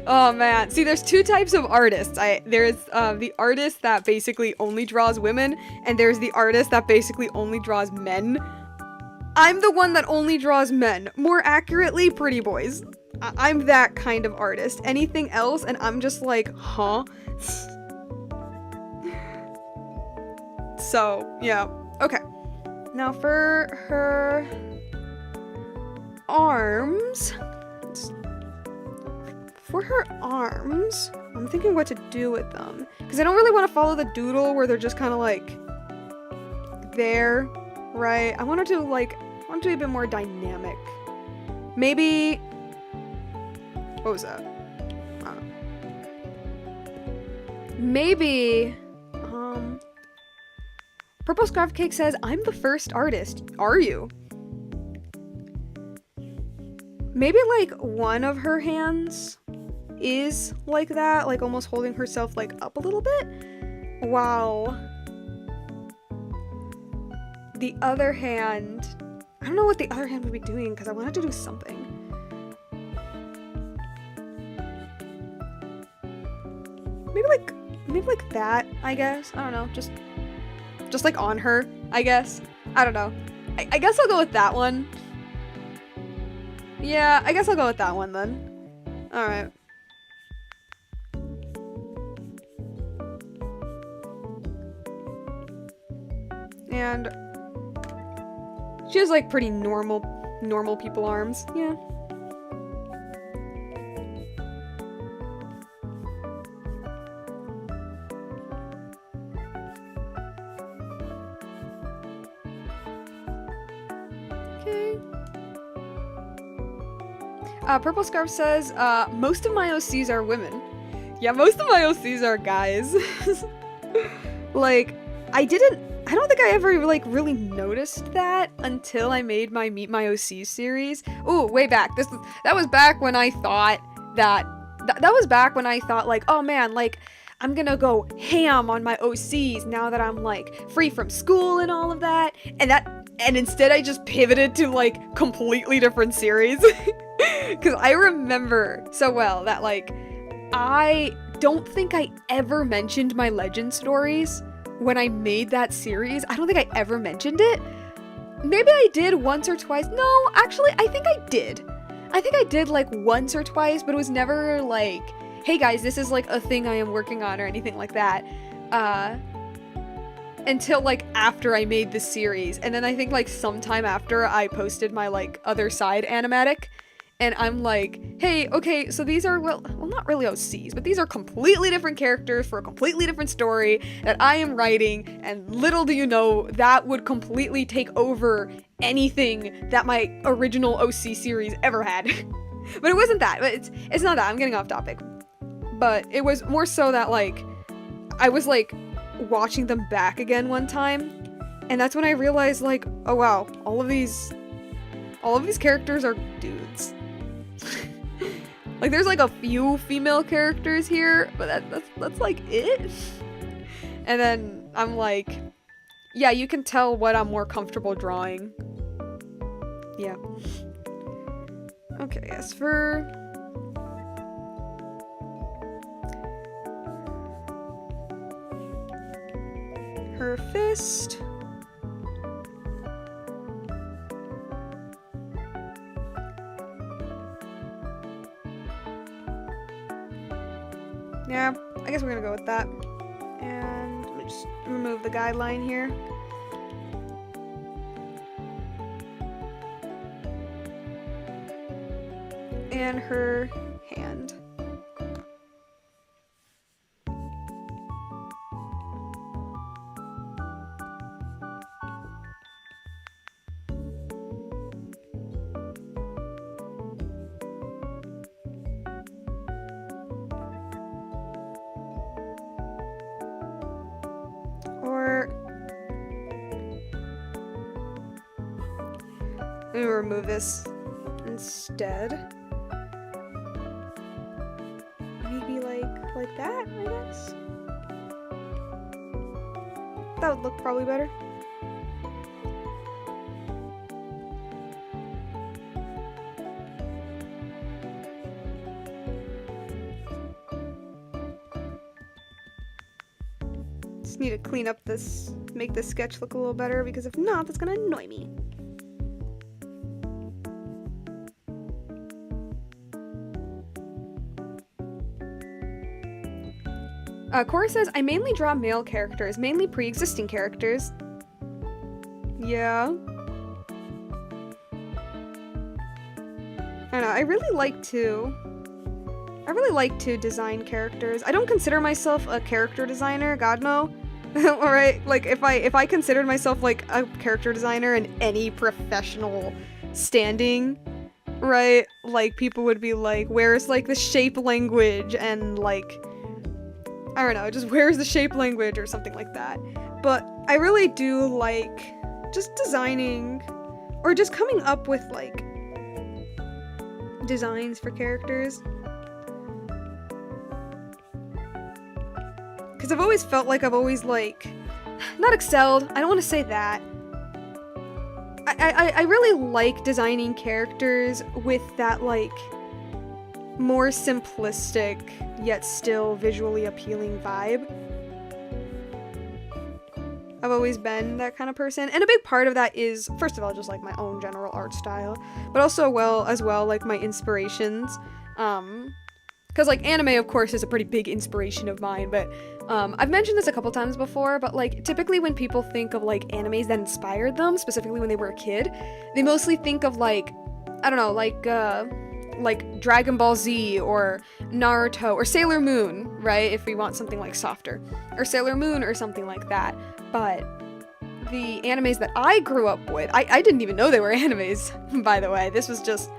Oh man. See, there's two types of artists. There's the artist that basically only draws women, and there's the artist that basically only draws men. I'm the one that only draws men. More accurately, pretty boys. I'm that kind of artist. Anything else, and I'm just like, huh? So, yeah. Okay. Now for her arms. For her arms, I'm thinking what to do with them. Because I don't really want to follow the doodle where they're just kind of like there, right? I want her to like, I want it to be a bit more dynamic. Maybe, what was that? I don't know. Maybe, Purple Scarf Cake says, I'm the first artist. Are you? Maybe like one of her hands is like that, like almost holding herself like up a little bit, while the other hand, I don't know what the other hand would be doing because I wanted to do something. Maybe like that, I guess. I don't know, just like on her, I guess. I don't know. I guess I'll go with that one. Yeah, I guess I'll go with that one then. Alright. And she has like pretty normal people arms. Yeah. Okay. Purple Scarf says, most of my OCs are women. Yeah, most of my OCs are guys. Like, I don't think I ever, like, really noticed that until I made my Meet My OC series. Ooh, way back. That was back when I thought that was back when I thought, like, oh man, like, I'm gonna go ham on my OCs now that I'm, like, free from school and all of that. And instead I just pivoted to, like, completely different series. Because I remember so well that, like, I don't think I ever mentioned my legend stories when I made that series. I don't think I ever mentioned it. Maybe I did once or twice. No, actually, I think I did. I think I did like once or twice, but it was never like, hey guys, this is like a thing I am working on or anything like that. Until like after I made the series. And then I think like sometime after I posted my like other side animatic. And I'm like, hey, okay, so these are, well, not really OCs, but these are completely different characters for a completely different story that I am writing, and little do you know, that would completely take over anything that my original OC series ever had. But it wasn't that, but it's not that, I'm getting off topic. But it was more so that, like, I was, like, watching them back again one time, and that's when I realized, like, oh wow, all of these characters are dudes. Like, there's like a few female characters here, but that's like it. And then I'm like, yeah, you can tell what I'm more comfortable drawing. Yeah. Okay, as for her fist. Yeah, I guess we're gonna go with that. And let me just remove the guideline here. And her hand. Let me remove this instead. like that, I guess. That would look probably better. Just need to clean up this, make this sketch look a little better, because if not, that's gonna annoy me. Cora says, I mainly draw male characters, mainly pre-existing characters. Yeah. I don't know, I really like to design characters. I don't consider myself a character designer, God no. Alright, like if I considered myself like a character designer in any professional standing, right? Like people would be like, where's like the shape language and like, I don't know, just where's the shape language or something like that. But I really do like just designing or just coming up with like designs for characters. Because I've always felt like I've always like, not excelled, I don't want to say that. I really like designing characters with that like more simplistic yet still visually appealing vibe. I've always been that kind of person, and a big part of that is, first of all, just like my own general art style, but also like my inspirations. Because like anime, of course, is a pretty big inspiration of mine, but I've mentioned this a couple times before, but like typically when people think of like animes that inspired them, specifically when they were a kid, they mostly think of like, I don't know, like Dragon Ball Z or Naruto or Sailor Moon, right? If we want something like softer, or Sailor Moon or something like that. But the animes that I grew up with, I didn't even know they were animes, by the way. This was just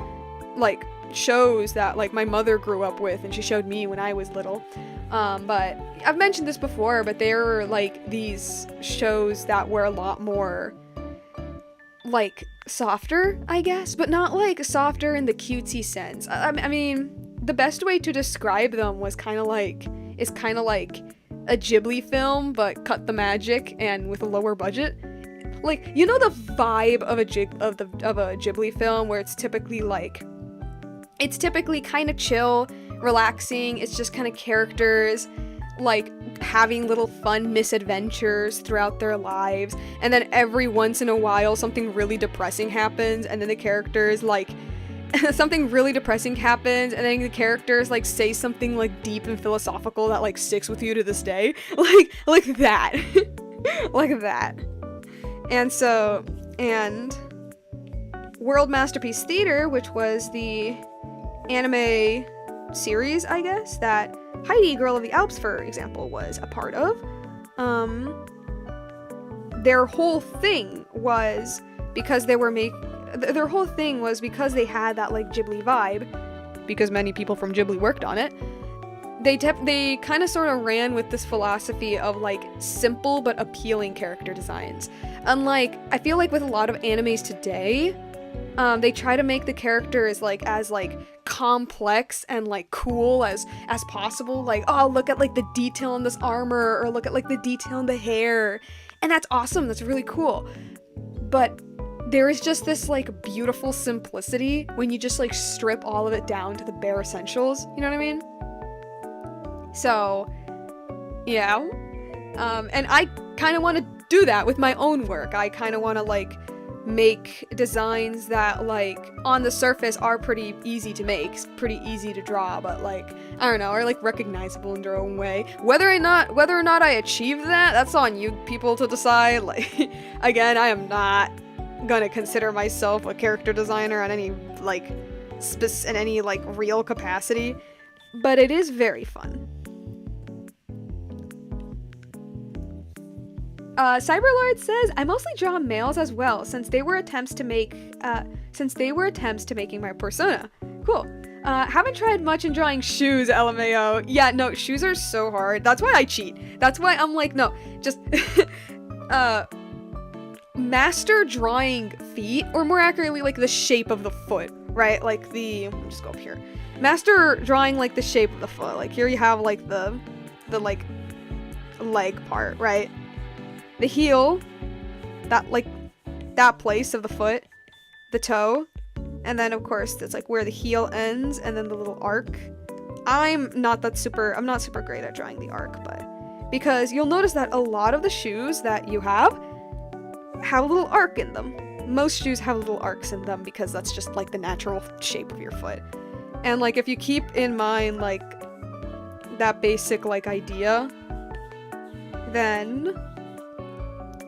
like shows that like my mother grew up with and she showed me when I was little. But I've mentioned this before, but they were like these shows that were a lot more like softer, I guess, but not like softer in the cutesy sense. I mean, the best way to describe them was kind of like a Ghibli film, but cut the magic and with a lower budget. Like, you know the vibe of a Ghibli film where it's typically kind of chill, relaxing. It's just kind of characters like having little fun misadventures throughout their lives, and then every once in a while something really depressing happens, and then the characters like something really depressing happens, and then the characters like say something like deep and philosophical that like sticks with you to this day, like that. Like that. And World Masterpiece Theater, which was the anime series, I guess, that Heidi, Girl of the Alps, for example, was a part of. Their whole thing was because they had that like Ghibli vibe, because many people from Ghibli worked on it. They kind of sort of ran with this philosophy of like simple but appealing character designs. Unlike, I feel like with a lot of animes today, they try to make the characters like as like complex and like cool as possible. Like, oh, look at like the detail in this armor, or look at like the detail in the hair, and that's awesome. That's really cool. But there is just this like beautiful simplicity when you just like strip all of it down to the bare essentials. You know what I mean? So, yeah. And I kind of want to do that with my own work. I kind of want to like make designs that like on the surface are pretty easy to make, pretty easy to draw, but like, I don't know, are like recognizable in their own way. Whether or not I achieve that, that's on you people to decide. Like, again, I am not gonna consider myself a character designer on any like in any like real capacity, but it is very fun. Cyberlord says, I mostly draw males as well, since they were attempts to making my persona. Cool. Haven't tried much in drawing shoes, LMAO. Yeah, no, shoes are so hard. That's why I cheat. That's why I'm like, no, just, master drawing feet, or more accurately, like the shape of the foot, right? Like let me just go up here. master drawing like the shape of the foot. Like here you have like the like leg part, right? The heel, that like that place of the foot, the toe, and then of course it's like where the heel ends and then the little arc. I'm not super great at drawing the arc, but because you'll notice that a lot of the shoes that you have a little arc in them. Most shoes have little arcs in them because that's just like the natural shape of your foot. And like if you keep in mind like that basic like idea, then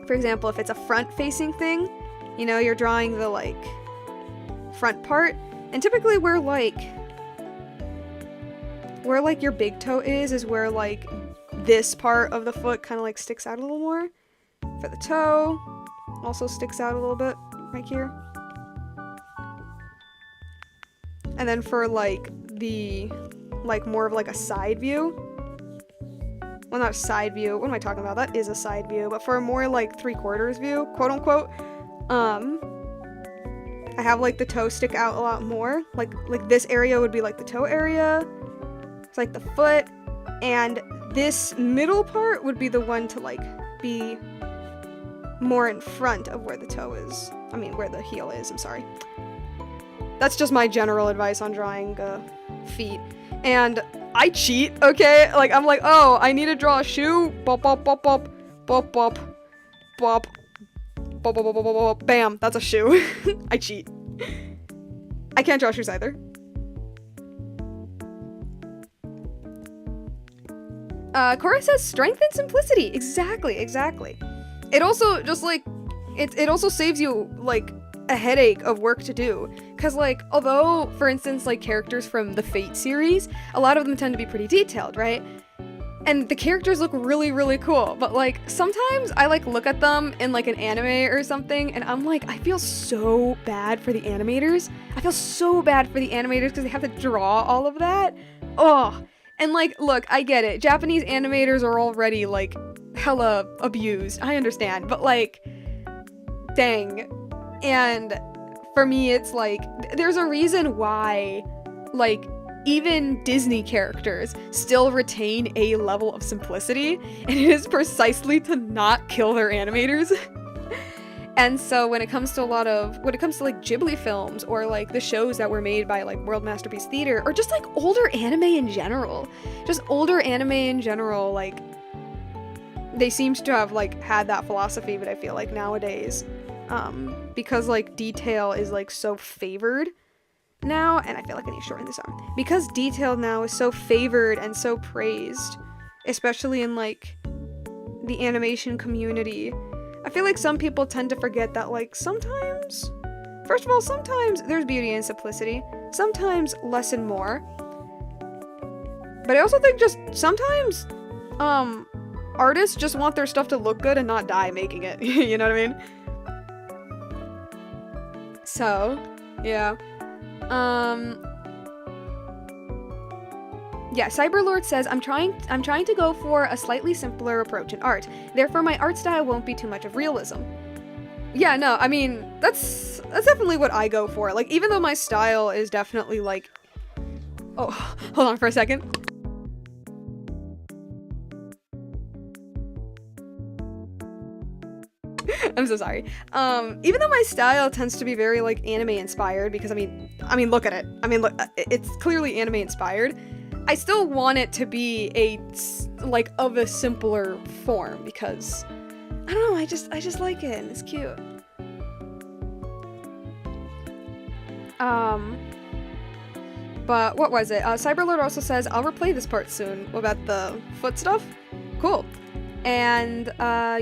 for example, if it's a front facing thing, you know, you're drawing the like front part, and typically where like your big toe is where like this part of the foot kind of like sticks out a little more. For the toe, also sticks out a little bit right here. And then for like the like more of like a side view, well, not a side view, what am I talking about? That is a side view, but for a more like 3/4 view, quote unquote, I have like the toe stick out a lot more. Like this area would be like the toe area. It's like the foot, and this middle part would be the one to like be more in front of where the toe is. I mean, where the heel is, I'm sorry. That's just my general advice on drawing feet. And I cheat, okay? Like, I'm like, oh, I need to draw a shoe. Bop, bop, bop, bop, bop, bop, bop, bop, bop, bop, bop, bop, bam, that's a shoe. I cheat. I can't draw shoes either. Cora says strength and simplicity. Exactly. It also just like, it also saves you like a headache of work to do. Cause like, although for instance, like characters from the Fate series, a lot of them tend to be pretty detailed, right? And the characters look really, really cool. But like, sometimes I like look at them in like an anime or something and I'm like, I feel so bad for the animators. Because they have to draw all of that. Oh. And like, look, I get it. Japanese animators are already like hella abused. I understand, but like, dang. And for me, it's like, there's a reason why, like, even Disney characters still retain a level of simplicity, and it is precisely to not kill their animators. And so when it comes to like Ghibli films or like the shows that were made by like World Masterpiece Theater or just like older anime in general, like they seem to have like had that philosophy, but I feel like nowadays, because like detail is like so favored now, and I feel like I need to shorten this arm, because detail now is so favored and so praised, especially in like the animation community. I feel like some people tend to forget that, like, sometimes there's beauty in simplicity, sometimes less and more, but I also think just sometimes, artists just want their stuff to look good and not die making it, you know what I mean? So, yeah. Yeah, Cyberlord says, I'm trying to go for a slightly simpler approach in art. Therefore, my art style won't be too much of realism. Yeah, no, I mean, that's definitely what I go for. Like, even though my style is definitely like... Oh, hold on for a second. I'm so sorry. Even though my style tends to be very, like, anime inspired, because, I mean, look at it. Look, it's clearly anime inspired. I still want it to be like, of a simpler form, because, I don't know, I just like it, and it's cute. But what was it? Cyberlord also says, I'll replay this part soon. What about the foot stuff? Cool. And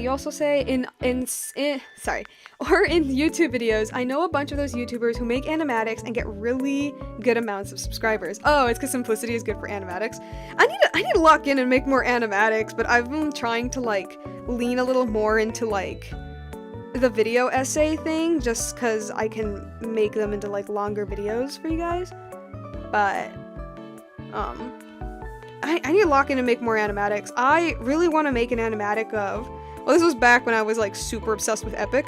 you also say in YouTube videos, I know a bunch of those YouTubers who make animatics and get really good amounts of subscribers. Oh, it's because simplicity is good for animatics. I need to lock in and make more animatics, but I've been trying to like lean a little more into like the video essay thing, just because I can make them into like longer videos for you guys. But I need to lock in and make more animatics. I really want to make an animatic of, well, this was back when I was like super obsessed with Epic.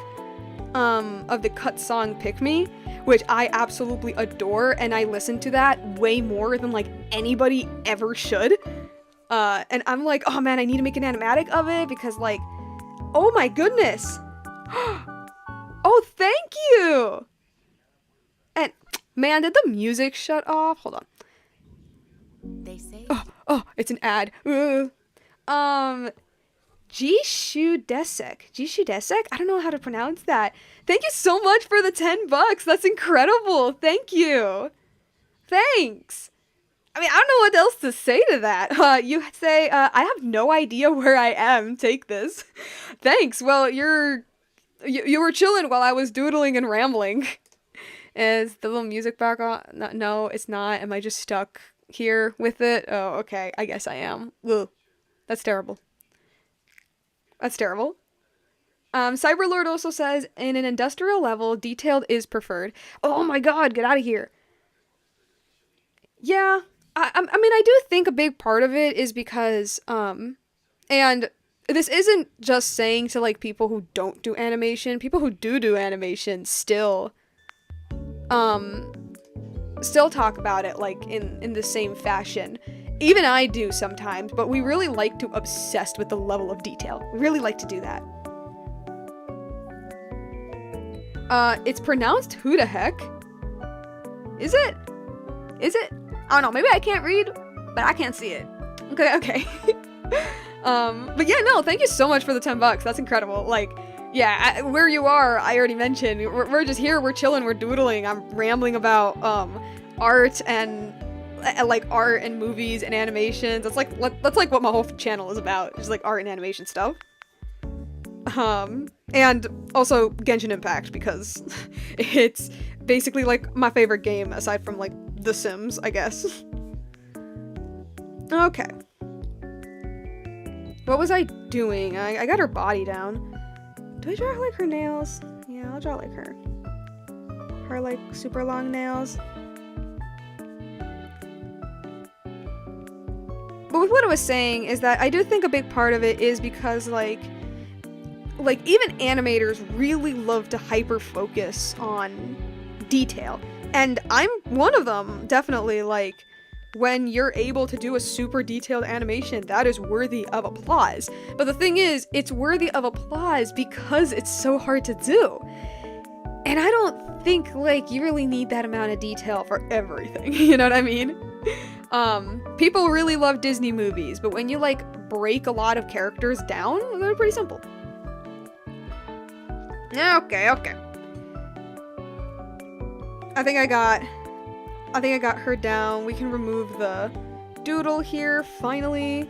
of the cut song Pick Me, which I absolutely adore, and I listen to that way more than like anybody ever should. And I'm like, oh man, I need to make an animatic of it because like, oh my goodness. Oh, thank you. And man, did the music shut off? Hold on. They say Oh, it's an ad. Jishu Desek. I don't know how to pronounce that. Thank you so much for the $10. That's incredible. Thank you. Thanks. I mean, I don't know what else to say to that. You say, I have no idea where I am. Take this. Thanks. Well, you were chilling while I was doodling and rambling. Is the little music back on? No, it's not. Am I just stuck here with it? Oh, okay. I guess I am. Ugh. That's terrible. That's terrible. Cyberlord also says, in an industrial level, detailed is preferred. Oh my god, get out of here. Yeah, I mean, I do think a big part of it is because, and this isn't just saying to, like, people who don't do animation. People who do animation still talk about it, like, in the same fashion. Even I do sometimes, but we really like to obsessed with the level of detail. We really like to do that. It's pronounced who the heck? Is it? Is it? I don't know, maybe I can't read, but I can't see it. Okay. But yeah, no, thank you so much for the $10. That's incredible. Like, yeah, where you are, I already mentioned. We're just here, we're chilling, we're doodling. I'm rambling about, art and art and movies and animations. That's like what my whole channel is about. Just like art and animation stuff. And also Genshin Impact, because it's basically like my favorite game aside from like The Sims, I guess. Okay. What was I doing? I got her body down. Do I draw like her nails? Yeah, I'll draw like her. Her like super long nails. But with what I was saying is that I do think a big part of it is because like even animators really love to hyper focus on detail. And I'm one of them, definitely. Like, when you're able to do a super detailed animation, that is worthy of applause. But the thing is, it's worthy of applause because it's so hard to do. And I don't think, like, you really need that amount of detail for everything. You know what I mean? People really love Disney movies, but when you, like, break a lot of characters down, they're pretty simple. Okay. I think I got her down. We can remove the doodle here, finally.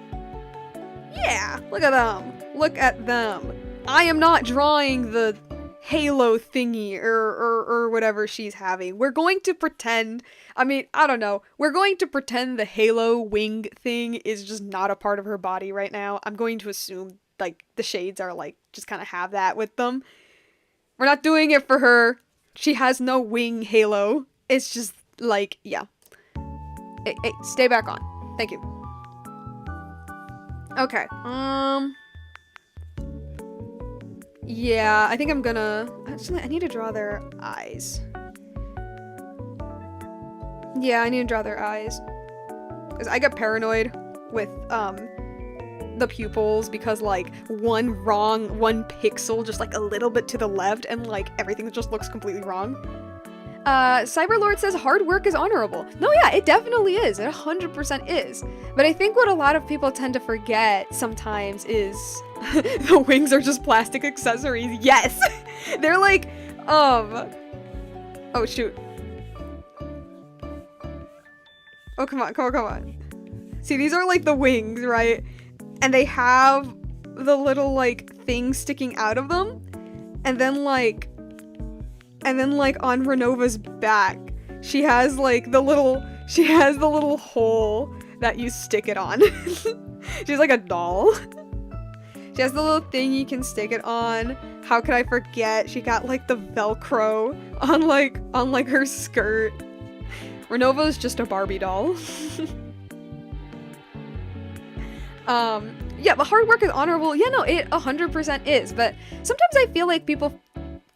Yeah, look at them. Look at them. I am not drawing the halo thingy or whatever she's having. We're going to pretend, I mean, I don't know. We're going to pretend the halo wing thing is just not a part of her body right now. I'm going to assume, like, the shades are, like, just kind of have that with them. We're not doing it for her. She has no wing halo. It's just, like, yeah. Hey, stay back on. Thank you. Okay. Yeah, I think I'm gonna... Actually, I need to draw their eyes. Yeah, I need to draw their eyes. Because I get paranoid with, the pupils because, like, one pixel just, like, a little bit to the left and, like, everything just looks completely wrong. Cyberlord says hard work is honorable. No, yeah, it definitely is. It 100% is. But I think what a lot of people tend to forget sometimes is the wings are just plastic accessories. Yes! They're like, oh shoot. Oh, come on. See, these are like the wings, right? And they have the little, like, thing sticking out of them. And then, like, on Renova's back, she has the little hole that you stick it on. She's like a doll. She has the little thing you can stick it on. How could I forget? She got, like, the Velcro on her skirt. Renova's just a Barbie doll. Yeah, but hard work is honorable. Yeah, no, it 100% is. But sometimes I feel like people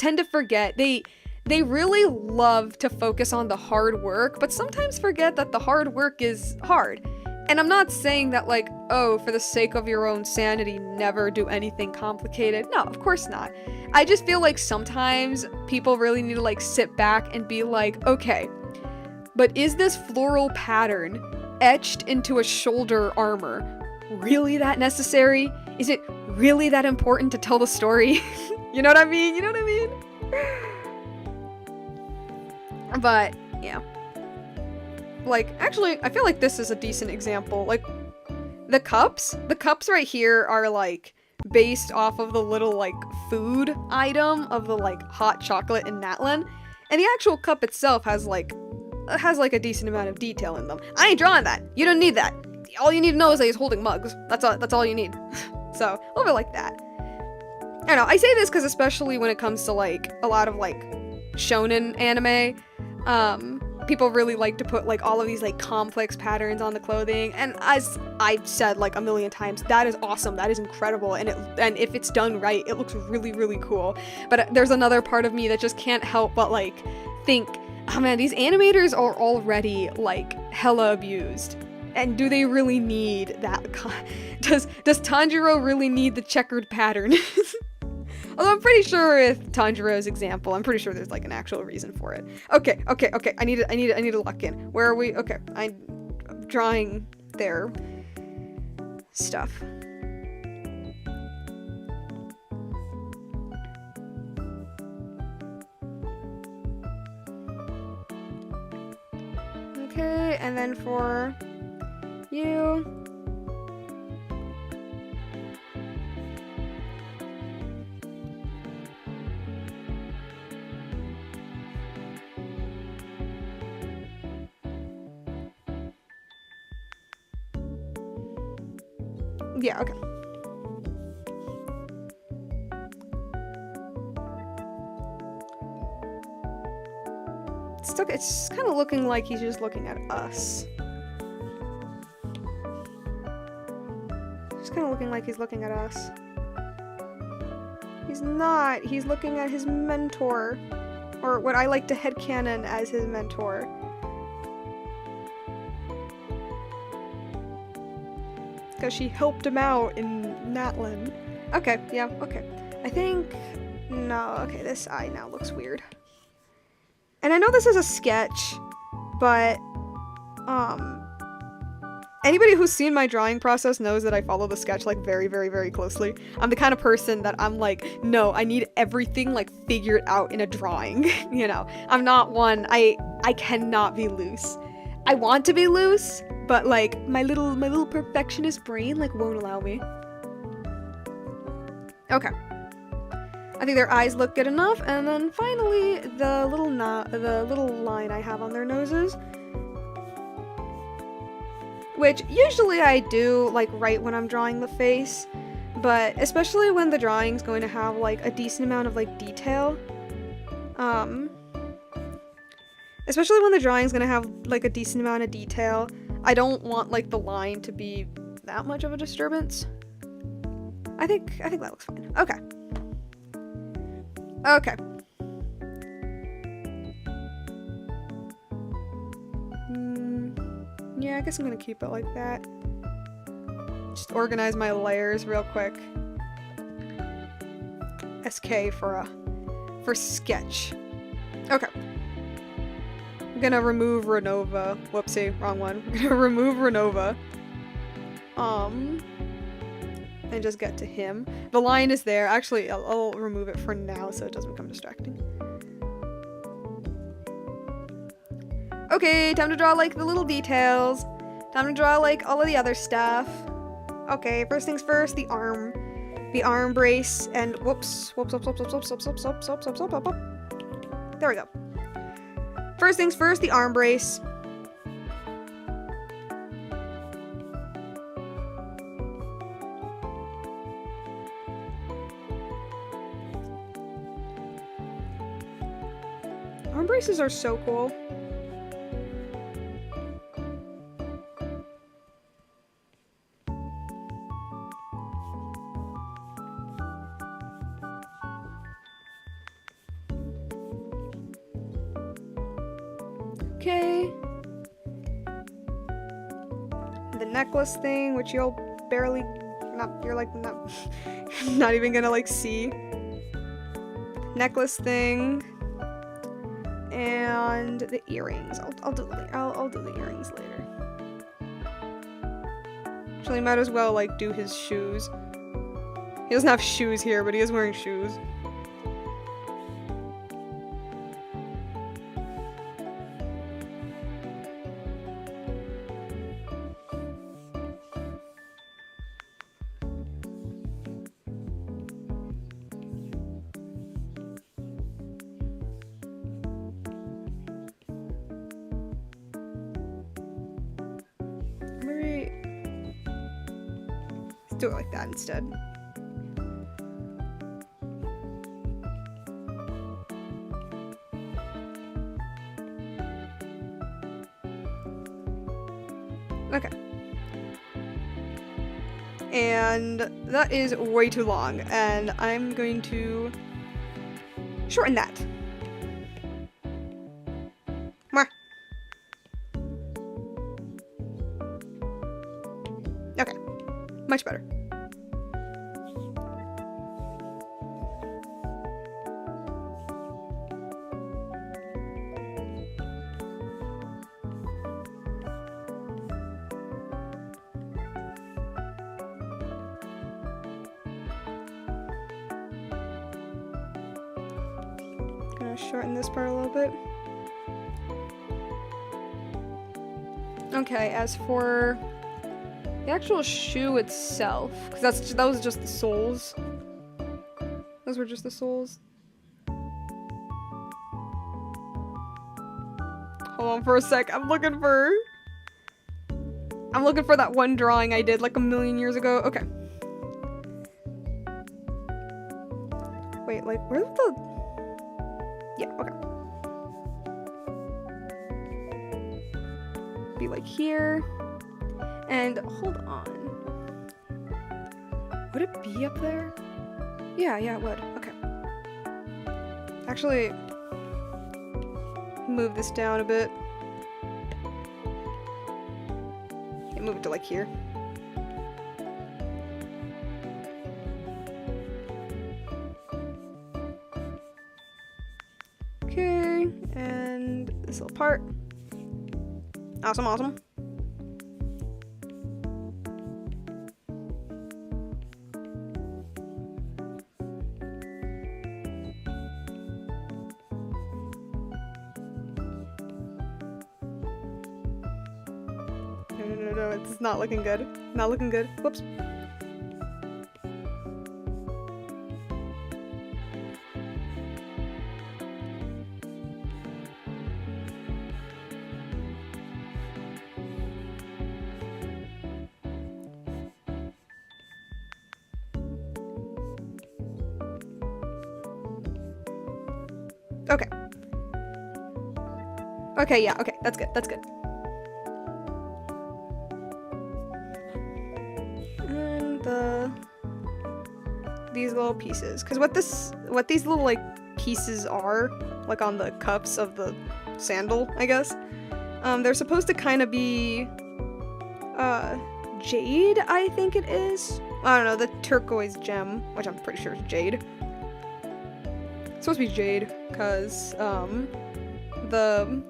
tend to forget. They really love to focus on the hard work, but sometimes forget that the hard work is hard. And I'm not saying that, like, oh, for the sake of your own sanity, never do anything complicated. No, of course not. I just feel like sometimes people really need to, like, sit back and be like, okay, but is this floral pattern etched into a shoulder armor really that necessary? Is it really that important to tell the story? You know what I mean? You know what I mean? But, yeah. Like, actually, I feel like this is a decent example. Like, the cups right here are, like, based off of the little, like, food item of the, like, hot chocolate in Natlan. And the actual cup itself has, like, a decent amount of detail in them. I ain't drawing that. You don't need that. All you need to know is that he's holding mugs. That's all you need. So, a little bit like that. I don't know, I say this because especially when it comes to, like, a lot of, like, shonen anime, people really like to put, like, all of these, like, complex patterns on the clothing, and as I've said, like, a million times, that is awesome, that is incredible, and if it's done right, it looks really, really cool. But there's another part of me that just can't help but, like, think, oh man, these animators are already, like, hella abused. And do they really need that? Does Tanjiro really need the checkered pattern? Although I'm pretty sure with Tanjiro's example, I'm pretty sure there's, like, an actual reason for it. Okay. I need to lock in. Where are we? Okay, I'm drawing their stuff. Okay, and then for you. Yeah, okay. It's kind of looking like he's just looking at us. It's kind of looking like he's looking at us. He's not. He's looking at his mentor. Or what I like to headcanon as his mentor. Because she helped him out in Natlan. Okay, yeah, okay. I think... No, okay, this eye now looks weird. And I know this is a sketch, but... Anybody who's seen my drawing process knows that I follow the sketch, like, very, very, very closely. I'm the kind of person that I'm like, no, I need everything, like, figured out in a drawing, you know? I'm not one... I cannot be loose. I want to be loose, but, like, my little perfectionist brain, like, won't allow me. Okay. I think their eyes look good enough, and then finally, the little line I have on their noses. Which, usually I do, like, right when I'm drawing the face, but especially when the drawing's going to have, like, a decent amount of, like, detail. Especially when the drawing's gonna have, like, a decent amount of detail, I don't want, like, the line to be that much of a disturbance. I think that looks fine. Okay. Okay. Yeah, I guess I'm gonna keep it like that. Just organize my layers real quick. SK for sketch. Okay. I'm gonna remove Renova. Whoopsie, wrong one. I'm gonna remove Renova. And just get to him. The line is there. Actually, I'll remove it for now so it doesn't become distracting. Okay, time to draw, like, the little details. Time to draw, like, all of the other stuff. Okay, first things first, the arm. The arm brace, and whoops. There we go. First things first, the arm brace. Arm braces are so cool. Okay. The necklace thing, which you'll barely, you're like, not, not even gonna like see. Necklace thing. And the earrings. I'll do the earrings later. Actually, might as well like do his shoes. He doesn't have shoes here, but he is wearing shoes. Maybe let's do it like that instead. Okay. And that is way too long, and I'm going to shorten that. Mwah. Okay. Much better. Gonna shorten this part a little bit. Okay, as for the actual shoe itself, because that was just the soles. Those were just the soles. Hold on for a sec. I'm looking for that one drawing I did like a million years ago. Okay. Wait, like where's the? Yeah. Okay. Be like here. And hold on. Would it be up there? Yeah, it would. Okay. Actually, move this down a bit. Yeah, move it to like here. Okay, and this little part. Awesome. No, it's not looking good. Not looking good. Whoops. Okay. Okay, yeah, okay, that's good. And these little pieces, because what these little like pieces are, like on the cuffs of the sandal, I guess, they're supposed to kind of be jade, I think it is. I don't know, the turquoise gem, which I'm pretty sure is jade. It's supposed to be jade, because the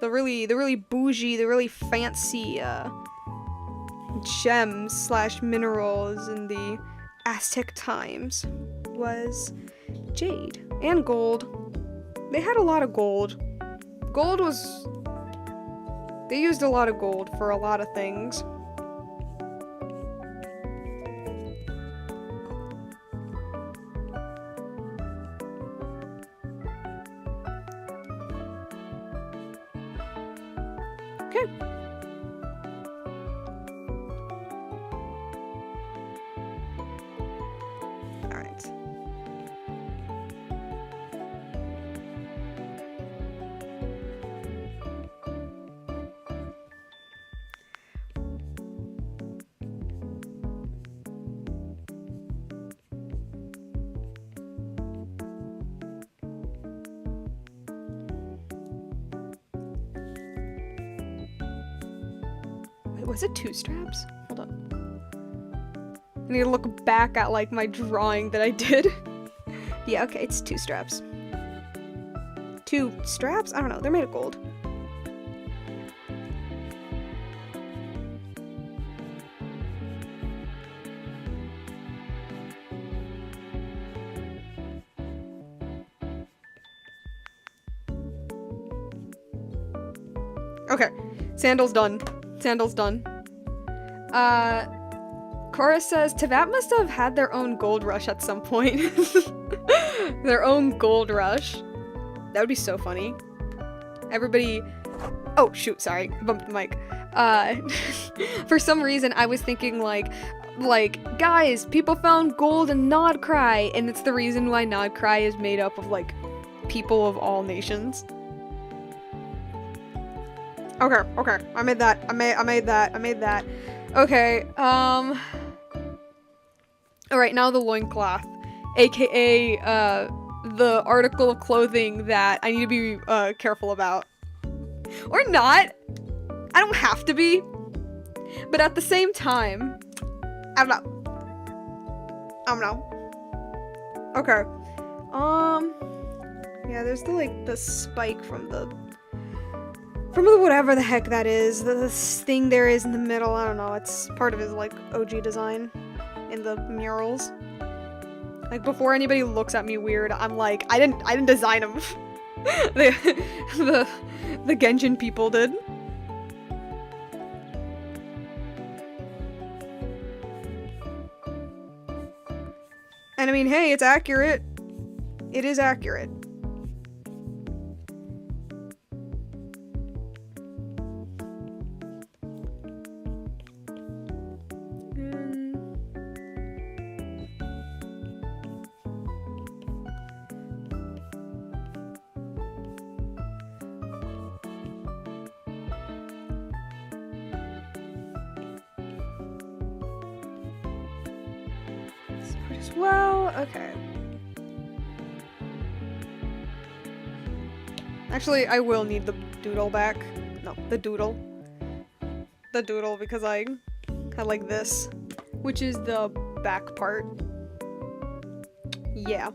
really bougie, the really fancy gems slash minerals in the Aztec times was jade and gold. They had a lot of gold. They used a lot of gold for a lot of things. Okay. All right. Wait, was it 2 straps? Hold up. I need to look back at like my drawing that I did. Yeah, okay, it's 2 straps. 2 straps? I don't know, they're made of gold. Okay, sandals done. Sandals done. Cora says, Teyvat must have had their own gold rush at some point. Their own gold rush. That would be so funny. Everybody... Oh, shoot, sorry. I bumped the mic. For some reason, I was thinking, like, guys, people found gold in Nodcry, and it's the reason why Nodcry is made up of, like, people of all nations. Okay, okay. I made that. I made that. Okay, alright, now the loincloth. AKA, the article of clothing that I need to be, careful about. Or not! I don't have to be. But at the same time, I don't know. Okay. Yeah, there's the, like, the spike from the whatever the heck that is. This thing there is in the middle, I don't know, it's part of his, like, OG design in the murals. Like, before anybody looks at me weird, I'm like, I didn't design them. the Genshin people did. And I mean, hey, it's accurate. It is accurate. Well, okay. Actually, I will need the doodle back. No, the doodle. The doodle, because I like this, which is the back part. Yeah.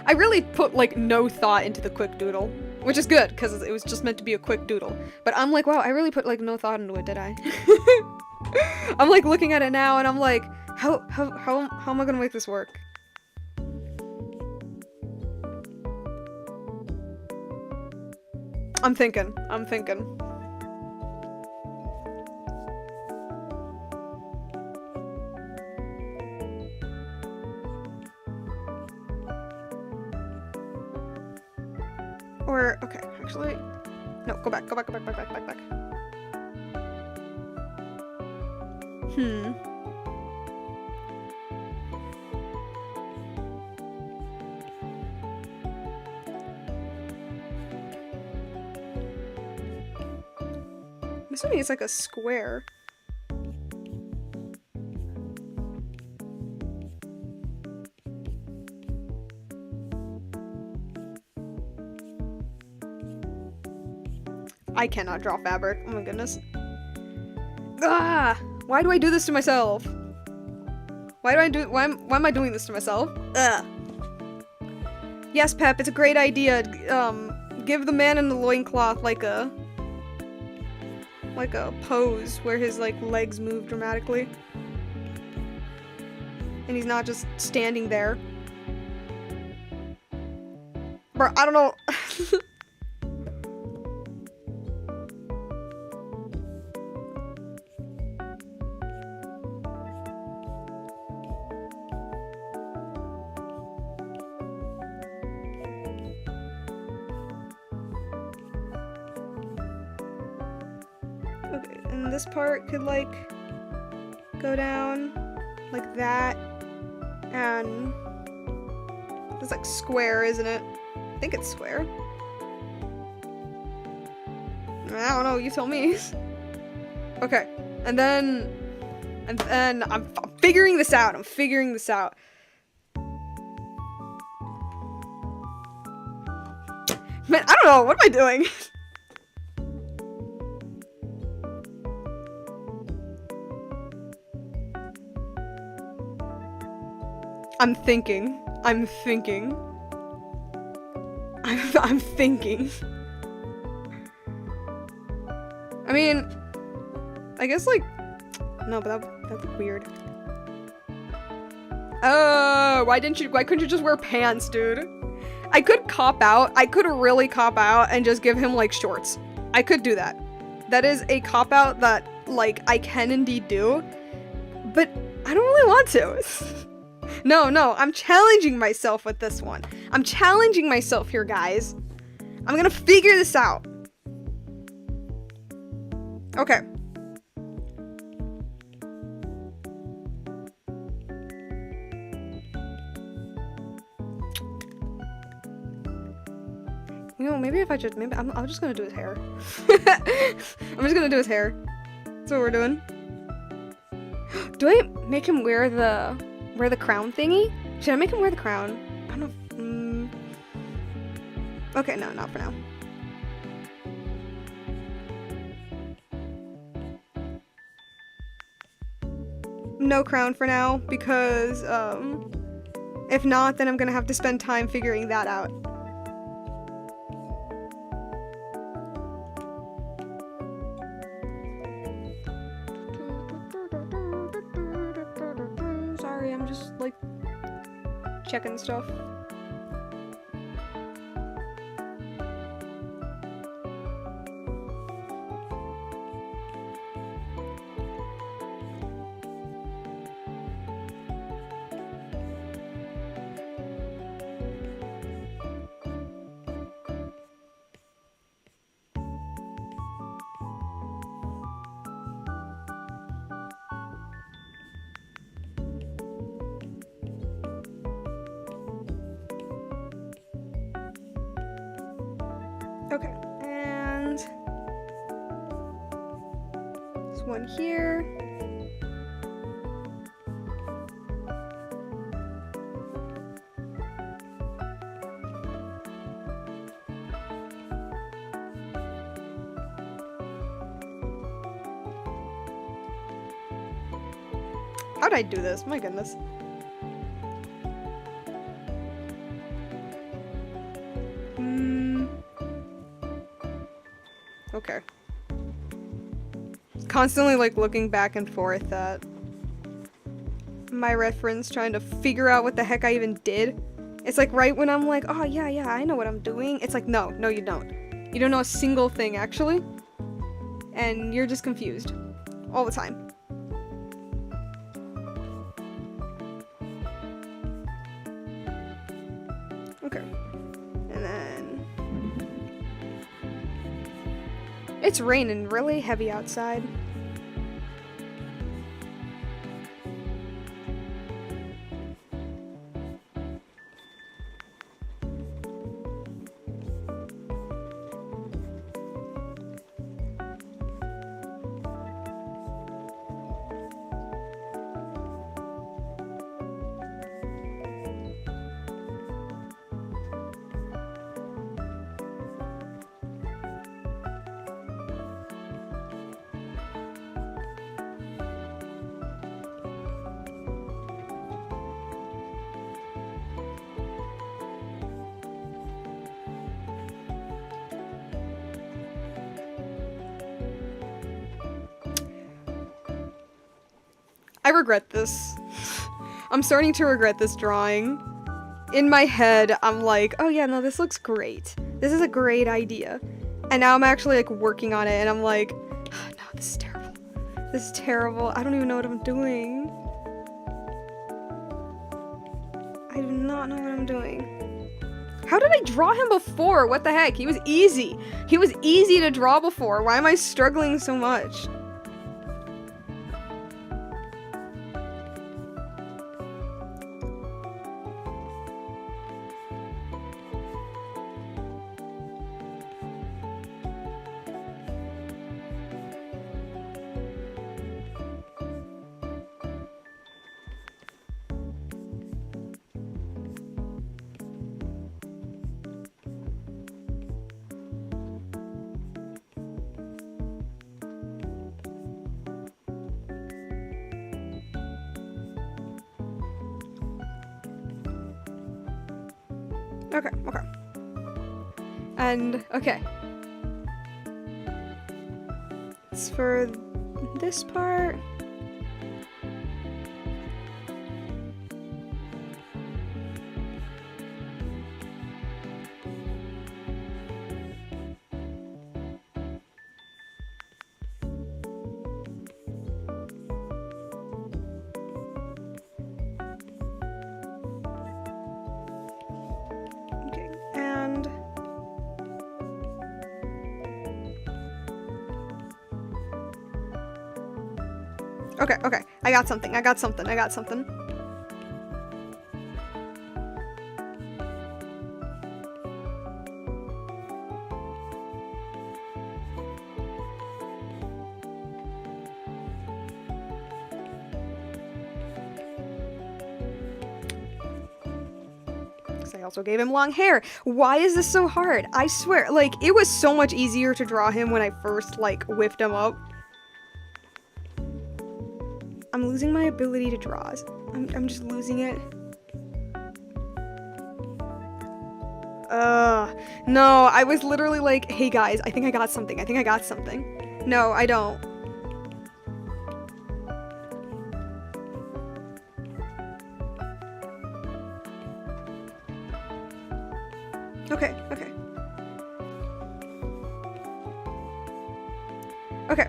I really put, like, no thought into the quick doodle, which is good, because it was just meant to be a quick doodle. But I'm like, wow, I really put, like, no thought into it, did I? I'm, like, looking at it now, and I'm like, how am I gonna make this work? I'm thinking. Or, okay, actually, no, go back. I'm assuming it's like a square. I cannot draw fabric. Oh my goodness. Ah! Why do I do this to myself? Why am I doing this to myself? Ugh. Yes, Pep, it's a great idea. Give the man in the loincloth like a pose where his, like, legs move dramatically. And he's not just standing there. Bro, I don't know. Okay, and this part could, like, go down like that, and it's like square, isn't it? I think it's square. I don't know, you tell me. Okay, and then I'm figuring this out. I'm figuring this out. Man, I don't know. What am I doing? I'm thinking. I'm thinking. I'm thinking. I mean, I guess like, no, but that'd be weird. Oh, why couldn't you just wear pants, dude? I could cop out. I could really cop out and just give him like shorts. I could do that. That is a cop out that like I can indeed do, but I don't really want to. No, I'm challenging myself with this one. I'm challenging myself here, guys. I'm gonna figure this out. Okay. You know, maybe if I just, maybe I'm just gonna do his hair. I'm just gonna do his hair. That's what we're doing. Do I make him wear the crown thingy? Should I make him wear the crown? I don't know. Okay, no, not for now. No crown for now, because, if not, then I'm gonna have to spend time figuring that out. Sorry, I'm just, like, checking stuff. Okay, and there's one here. How'd I do this? My goodness. Okay. Constantly like looking back and forth at my reference, trying to figure out what the heck I even did. It's like right when I'm like, oh yeah, I know what I'm doing. It's like, no, you don't. You don't know a single thing actually. And you're just confused. All the time. Okay. And then it's raining really heavy outside. I regret this. I'm starting to regret this drawing. In my head, I'm like, oh yeah, no, this looks great. This is a great idea. And now I'm actually like working on it and I'm like, oh, no, this is terrible. This is terrible. I don't even know what I'm doing. I do not know what I'm doing. How did I draw him before? What the heck? He was easy. He was easy to draw before. Why am I struggling so much? Okay, okay. And, okay. It's for this part. Okay, and okay, okay. I got something. I got something. I got something. I also gave him long hair. Why is this so hard? I swear, like, it was so much easier to draw him when I first, like, whipped him up. I'm losing my ability to draw. I'm just losing it. No, I was literally like, hey guys, I think I got something. I think I got something. No, I don't. Okay, okay. Okay.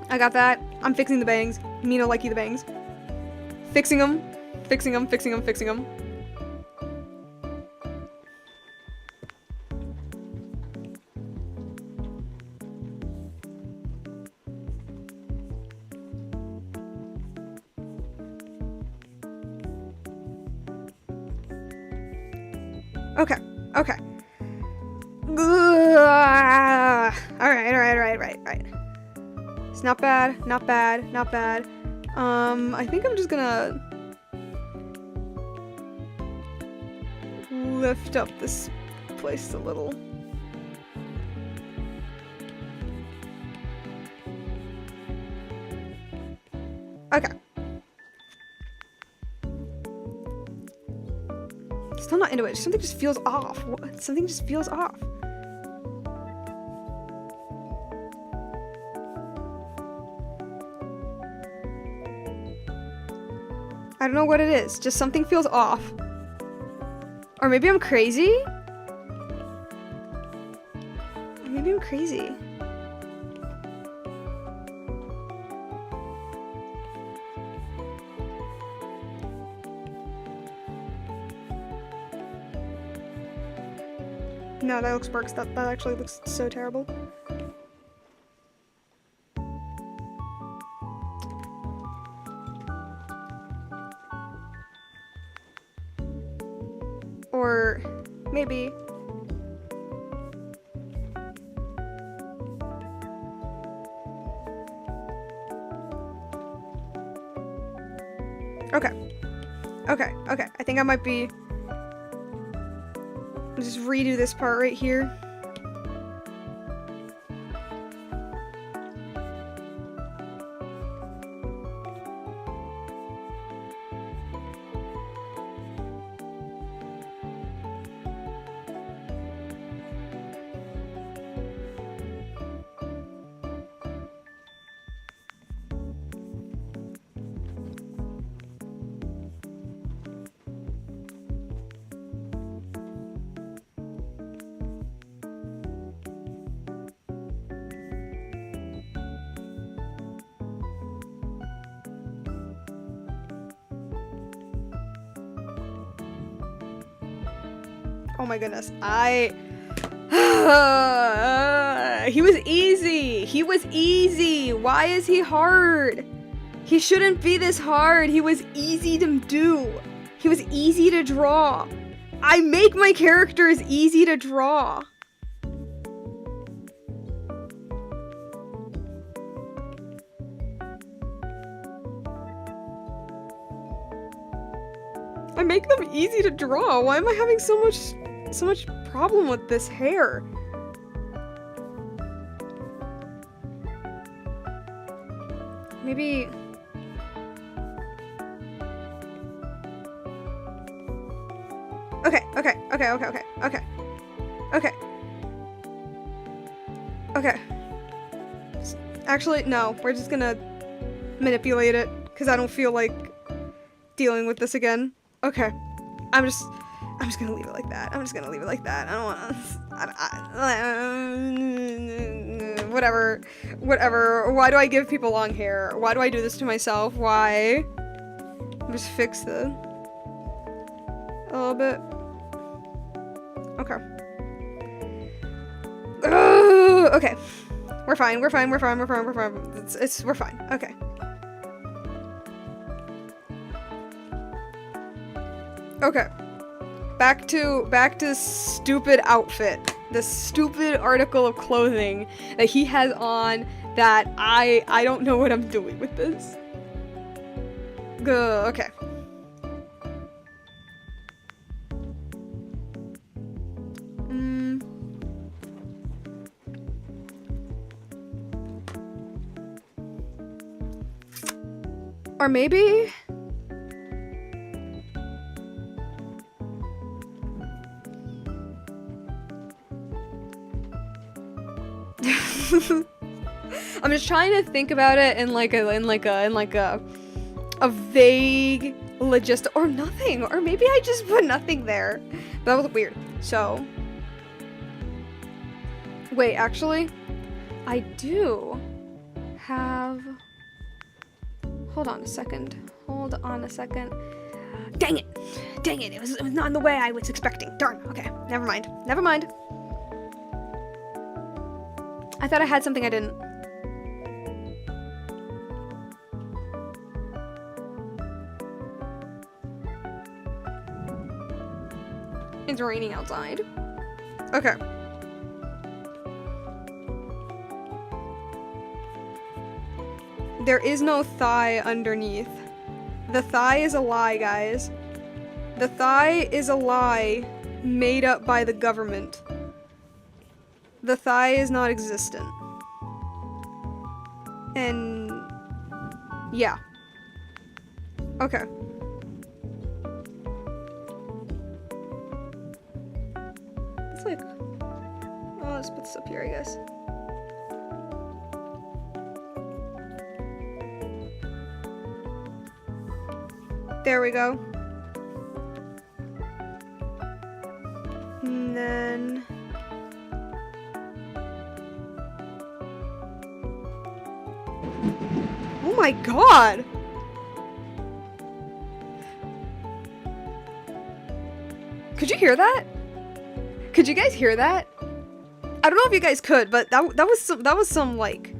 I got that. I'm fixing the bangs. Mina likey the bangs. Fixing them. Fixing them, fixing them, fixing them. Okay, okay. Alright. It's not bad, not bad, not bad. I think I'm just gonna lift up this place a little. Okay. Still not into it. Something just feels off. Something just feels off. I don't know what it is. Just something feels off. Or maybe I'm crazy? Or maybe I'm crazy. No, that looks worse. That actually looks so terrible. Or maybe... Okay. I think I might be... Just redo this part right here. Oh my goodness, he was easy! He was easy! Why is he hard? He shouldn't be this hard! He was easy to do! He was easy to draw! I make my characters easy to draw! I make them easy to draw! Why am I having so much problem with this hair? Maybe... Okay, okay, okay, okay, okay, okay. Okay. Okay. Actually, no. We're just gonna manipulate it, because I don't feel like dealing with this again. Okay. I'm just gonna leave it like that. I'm just gonna leave it like that. I don't wanna... whatever. Whatever. Why do I give people long hair? Why do I do this to myself? Why? Just fix it. A little bit. Okay. Okay. We're fine. We're fine. We're fine. We're fine. We're fine. We're fine. Okay. Okay. Back to stupid outfit. This stupid article of clothing that he has on that I don't know what I'm doing with this. Okay. Or maybe... I'm just trying to think about it in like a vague or nothing, or maybe I just put nothing there. That was weird. So wait, actually, I do have. Hold on a second. Dang it! It was not in the way I was expecting. Darn. Okay, never mind. I thought I had something I didn't. It's raining outside. Okay. There is no thigh underneath. The thigh is a lie, guys. The thigh is a lie made up by the government. The thigh is not existent. And... yeah. Okay. It's like... oh, let's put this up here, I guess. There we go. And then... oh my god! Could you hear that? Could you guys hear that? I don't know if you guys could, but that was some like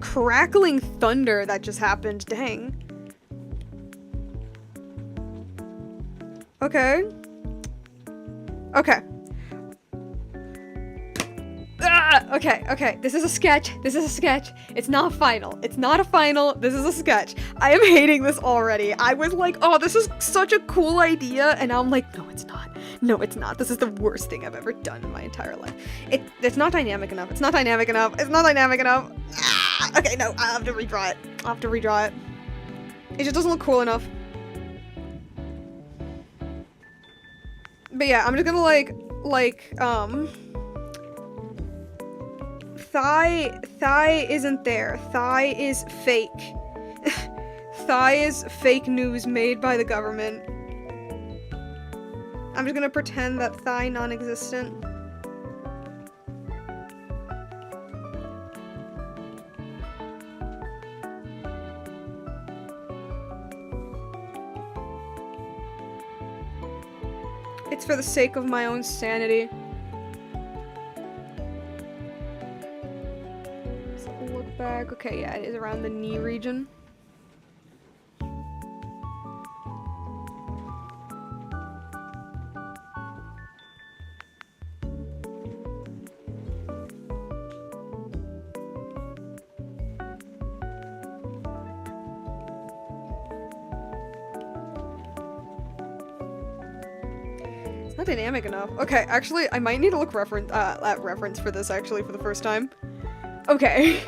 crackling thunder that just happened. Dang. Okay. Okay. Okay. This is a sketch. It's not final. It's not a final. This is a sketch. I am hating this already. I was like, oh, this is such a cool idea. And now I'm like, no, it's not. No, it's not. This is the worst thing I've ever done in my entire life. It's not dynamic enough. It's not dynamic enough. Okay, no, I have to redraw it. It just doesn't look cool enough. But yeah, I'm just gonna thigh isn't there. Thigh is fake. Thigh is fake news made by the government. I'm just gonna pretend that thigh non-existent. It's for the sake of my own sanity. Let's look back. Okay, yeah, it is around the knee region. Not dynamic enough. Okay, actually, I might need to look at reference for this actually for the first time. Okay.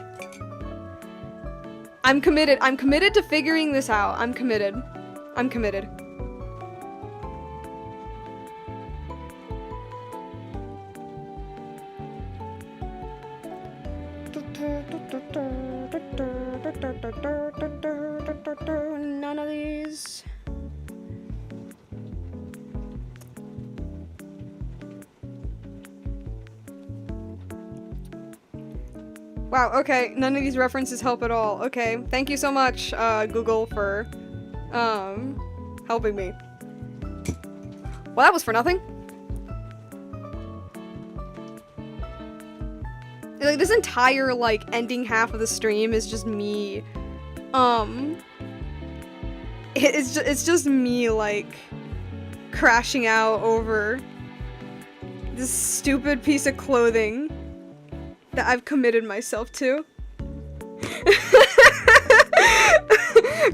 I'm committed. I'm committed to figuring this out. I'm committed. None of these. Wow, okay, none of these references help at all. Okay, thank you so much, Google, for, helping me. Well, that was for nothing. Like, this entire, like, ending half of the stream is just me, it's just me, like, crashing out over this stupid piece of clothing that I've committed myself to.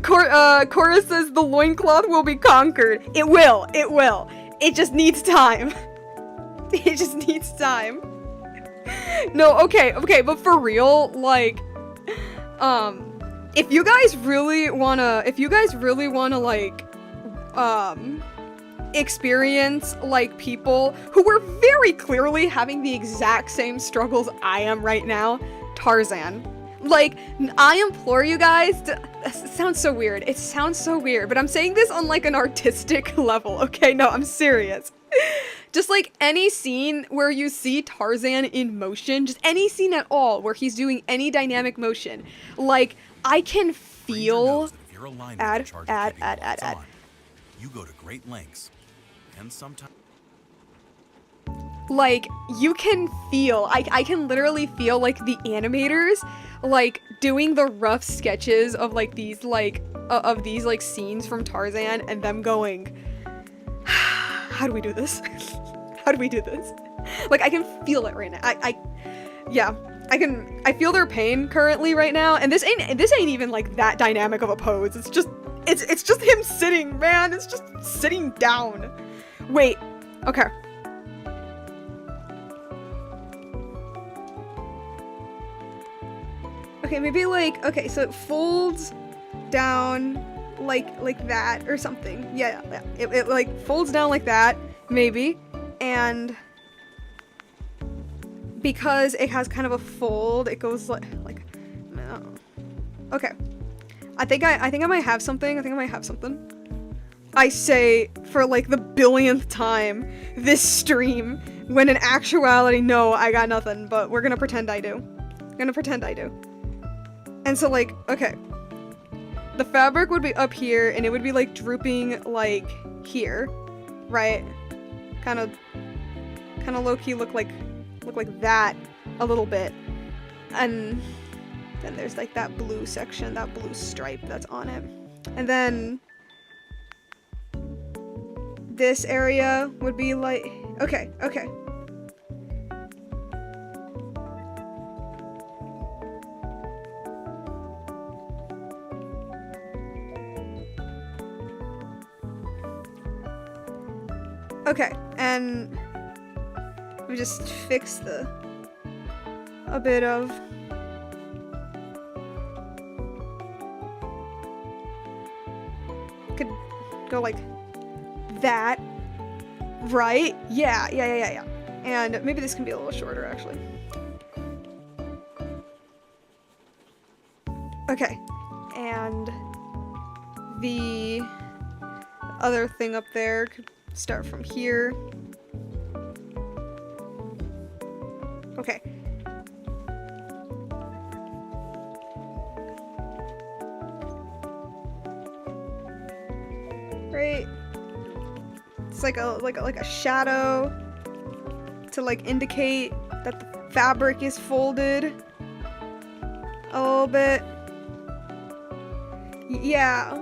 Cora says the loincloth will be conquered. It will. It just needs time. It just needs time. No, okay, but for real, like, if you guys really wanna, like, experience, like, people who were very clearly having the exact same struggles I am right now, Tarzan. Like, I implore you guys to, it sounds so weird, but I'm saying this on, like, an artistic level, okay? No, I'm serious. Just, like, any scene where you see Tarzan in motion, just any scene at all where he's doing any dynamic motion, like, I can feel, add. You go to great lengths, and sometimes, like, you can feel, I can literally feel, like, the animators, like, doing the rough sketches of, like, these, like, scenes from Tarzan, and them going, how do we do this? How do we do this? Like, I can feel it right now. Yeah, I feel their pain currently right now, and this ain't even, like, that dynamic of a pose. It's just him sitting, man. It's just sitting down. Wait, okay. Okay, maybe, like, okay, so it folds down like that or something. Yeah. It like folds down like that, maybe. And because it has kind of a fold, it goes like no. Okay. I think I might have something. I say for like the billionth time this stream, when in actuality, no, I got nothing, but we're gonna pretend I do. And so, like, okay. The fabric would be up here, and it would be, like, drooping, like, here. Right? Kind of low-key look like that a little bit. And then there's, like, that blue section, that blue stripe that's on it. And then this area would be, like... Okay. Okay, and we just fix a bit of could go like that, right? Yeah. And maybe this can be a little shorter, actually. Okay, and the other thing up there could start from here. Okay. Right. It's like a shadow to like indicate that the fabric is folded a little bit. Yeah.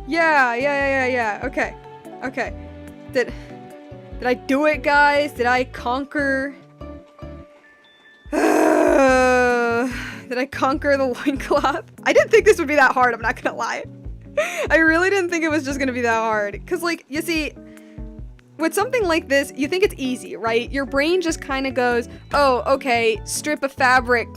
Yeah. Okay. Did I do it, guys? Did I conquer? Did I conquer the loincloth? I didn't think this would be that hard, I'm not gonna lie. I really didn't think it was just gonna be that hard. Cause like, you see, with something like this, you think it's easy, right? Your brain just kind of goes, oh, okay, strip of fabric,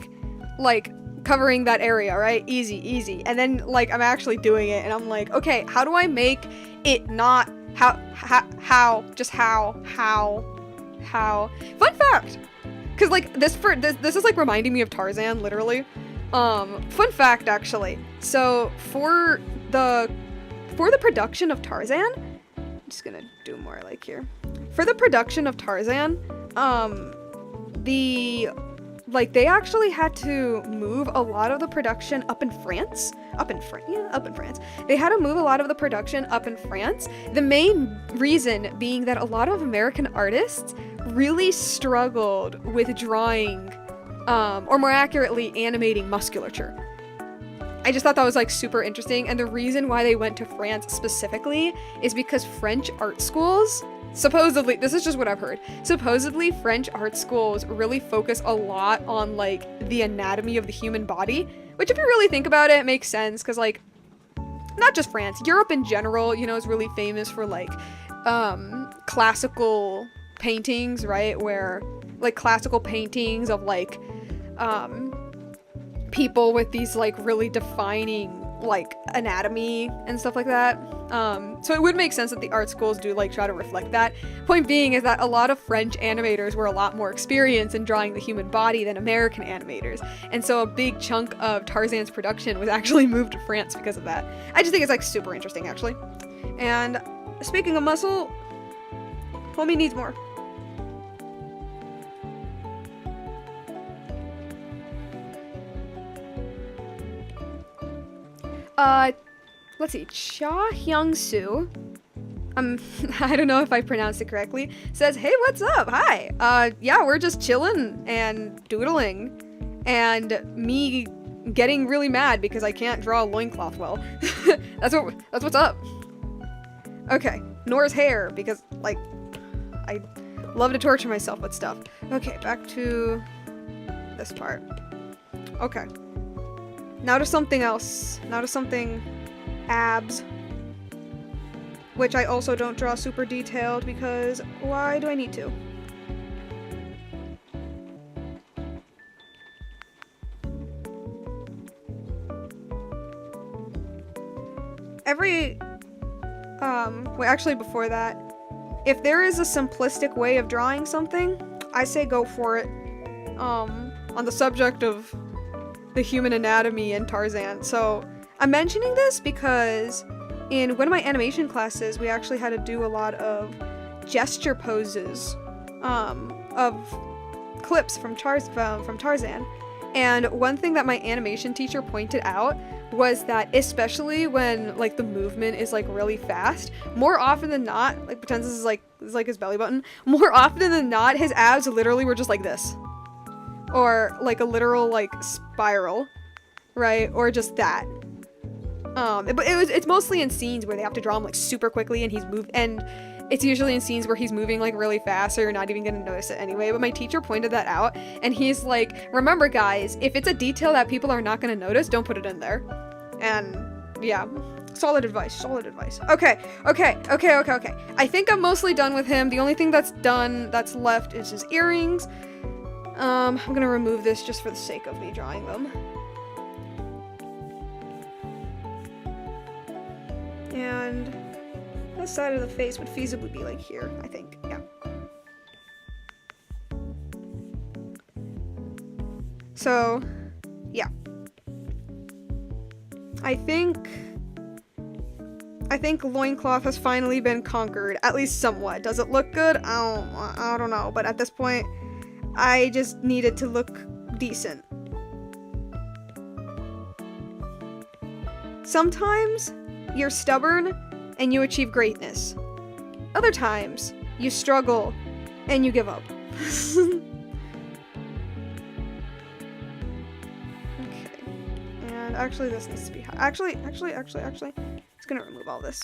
like, covering that area, right? Easy. And then, like, I'm actually doing it, and I'm like, okay, how do I make it not, how how, fun fact, because like this is like reminding me of Tarzan, literally. Fun fact, actually. So for the production of Tarzan, I'm just gonna do more like here. For the production of Tarzan, they actually had to move a lot of the production up in France. Up in France. They had to move a lot of the production up in France. The main reason being that a lot of American artists really struggled with drawing, or more accurately, animating musculature. I just thought that was like super interesting, and the reason why they went to France specifically is because French art schools, supposedly, this is just what I've heard, supposedly French art schools really focus a lot on like the anatomy of the human body, which if you really think about it, makes sense, because like, not just France, Europe in general, you know, is really famous for like classical paintings, right, where like classical paintings of like people with these like really defining like anatomy and stuff like that. So it would make sense that the art schools do like try to reflect that. Point being is that a lot of French animators were a lot more experienced in drawing the human body than American animators. And so a big chunk of Tarzan's production was actually moved to France because of that. I just think it's like super interesting, actually. And speaking of muscle, homie needs more. Let's see, Cha Hyung-soo, I don't know if I pronounced it correctly, says, hey, what's up? Hi. Yeah, we're just chilling and doodling, and me getting really mad because I can't draw a loincloth well. That's what's up. Okay, Nora's hair, because, like, I love to torture myself with stuff. Okay, back to this part. Okay. Now to something else. Now to something abs. Which I also don't draw super detailed because why do I need to? Wait, actually before that, if there is a simplistic way of drawing something, I say go for it. On the subject of the human anatomy in Tarzan. So I'm mentioning this because in one of my animation classes, we actually had to do a lot of gesture poses of clips from Tarzan. And one thing that my animation teacher pointed out was that especially when like the movement is like really fast, more often than not, like pretend this is like his belly button, more often than not, his abs literally were just like this. Or like a literal like spiral, right? Or just that. But it's mostly in scenes where they have to draw him like super quickly and it's usually in scenes where he's moving like really fast, so you're not even gonna notice it anyway. But my teacher pointed that out, and he's like, remember guys, if it's a detail that people are not gonna notice, don't put it in there. And yeah, solid advice. Okay. I think I'm mostly done with him. The only thing that's left is his earrings. I'm gonna remove this just for the sake of me drawing them. And this side of the face would feasibly be like here, I think. Yeah. So, yeah. I think loincloth has finally been conquered, at least somewhat. Does it look good? I don't know, but at this point, I just need it to look decent. Sometimes you're stubborn and you achieve greatness. Other times you struggle and you give up. Okay. And actually this needs to be high. Actually, it's gonna remove all this.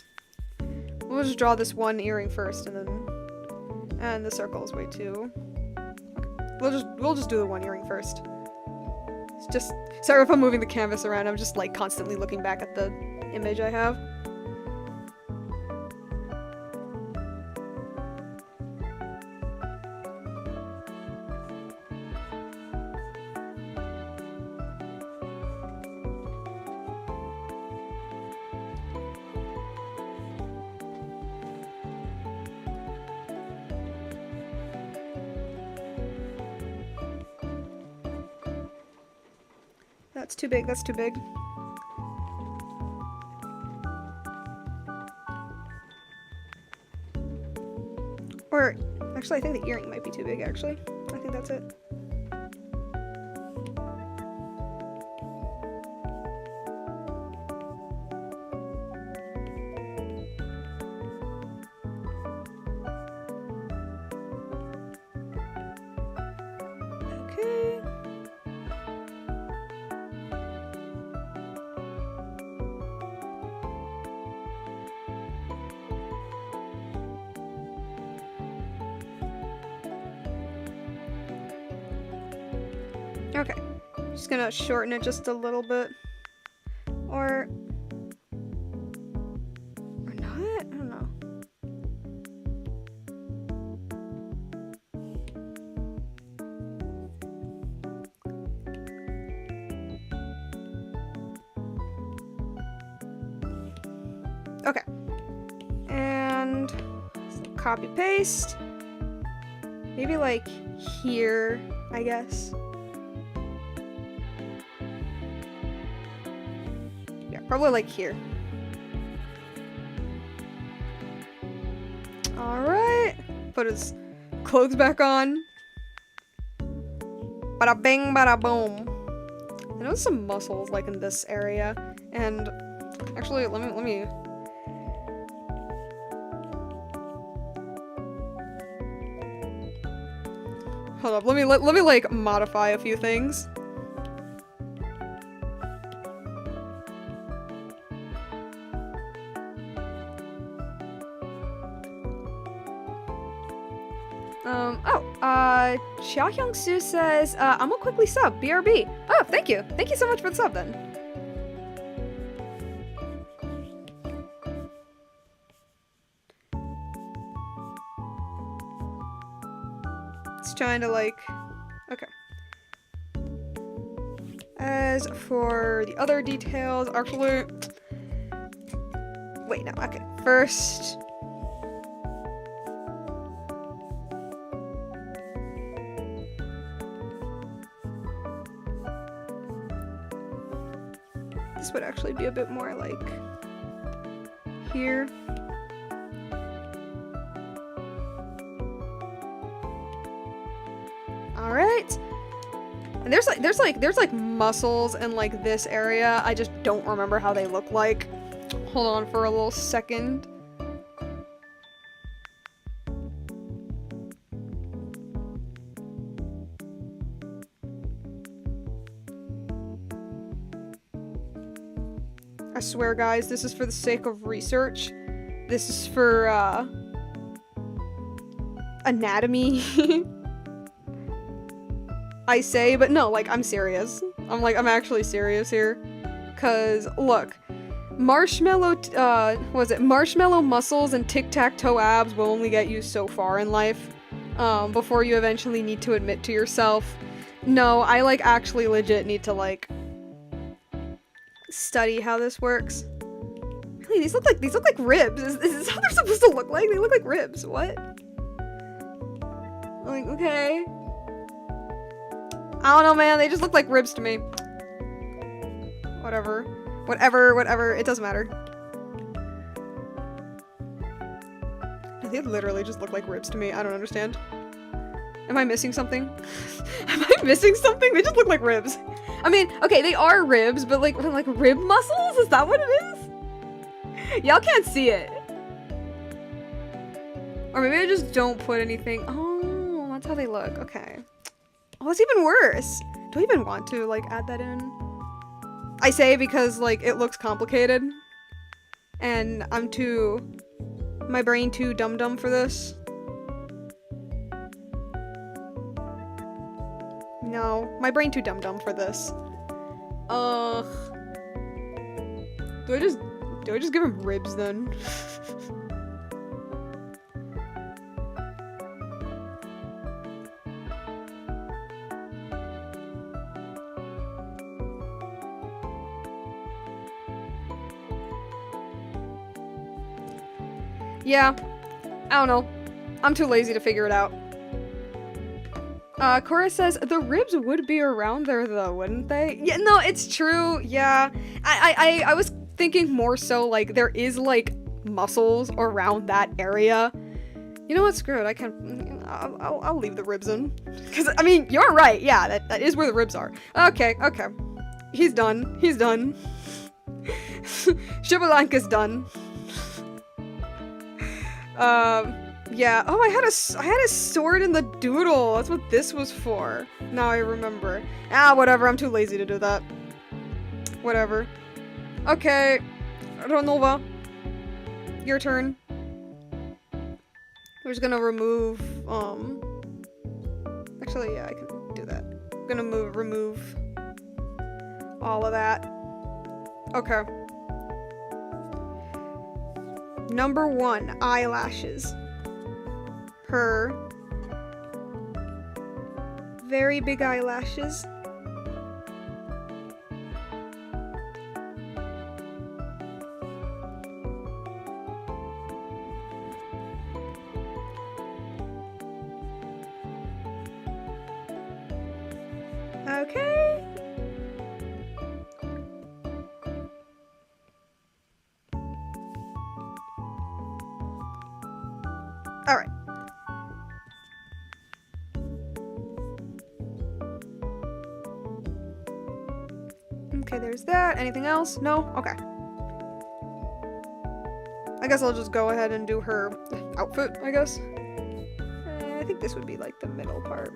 We'll just draw this one earring first and the circle is way too. We'll just do the one earring first. It's just, sorry if I'm moving the canvas around, I'm just like constantly looking back at the image I have. That's too big, that's too big. Or, actually, I think the earring might be too big, actually. I think that's it. Okay. Okay, just gonna shorten it just a little bit, or not. I don't know. Okay, and copy paste. Maybe like here, I guess. Probably like here. Alright. Put his clothes back on. Bada bing, bada boom. I know some muscles like in this area. And actually let me hold up, let me like modify a few things. Xia Hyung-soo says, I'm gonna quickly sub, BRB. Oh, thank you. Thank you so much for the sub, then. It's trying to, like... Okay. As for the other details, actually... Wait, no, okay. First... This would actually be a bit more like here. All right. And there's like muscles in like this area. I just don't remember how they look like. Hold on for a little second. I swear, guys, this is for the sake of research. This is for, anatomy. I say, but no, like, I'm serious. I'm actually serious here. 'Cause, look, marshmallow muscles and tic-tac-toe abs will only get you so far in life, before you eventually need to admit to yourself, no, I, like, actually legit need to, like, study how this works. Really, these look like ribs. Is this how they're supposed to look like? They look like ribs. What? Like, okay. I don't know, man. They just look like ribs to me. Whatever. Whatever. It doesn't matter. They literally just look like ribs to me. I don't understand. Am I missing something? Am I missing something? They just look like ribs. I mean, okay, they are ribs, but like rib muscles? Is that what it is? Y'all can't see it. Or maybe I just don't put anything. Oh, that's how they look. Okay. Oh, that's even worse. Do I even want to, like, add that in? I say because, like, it looks complicated. And my brain too dumb for this. No, my brain too dumb for this. Do I just give him ribs then? Yeah, I don't know. I'm too lazy to figure it out. Cora says, the ribs would be around there though, wouldn't they? Yeah, no, it's true, yeah. I was thinking more so, like, there is, like, muscles around that area. You know what, screw it, I can, I'll leave the ribs in. Because, I mean, you're right, yeah, that is where the ribs are. Okay. He's done. Shibalanka's done. Yeah. Oh, I had a sword in the doodle. That's what this was for. Now I remember. Ah, whatever. I'm too lazy to do that. Whatever. Okay. Ronova. Your turn. We're just gonna remove, actually, yeah, I can do that. I'm gonna remove all of that. Okay. Number 1, eyelashes. Her very big eyelashes. Okay. All right. Okay, there's that. Anything else? No? Okay. I guess I'll just go ahead and do her outfit, I guess. I think this would be like the middle part.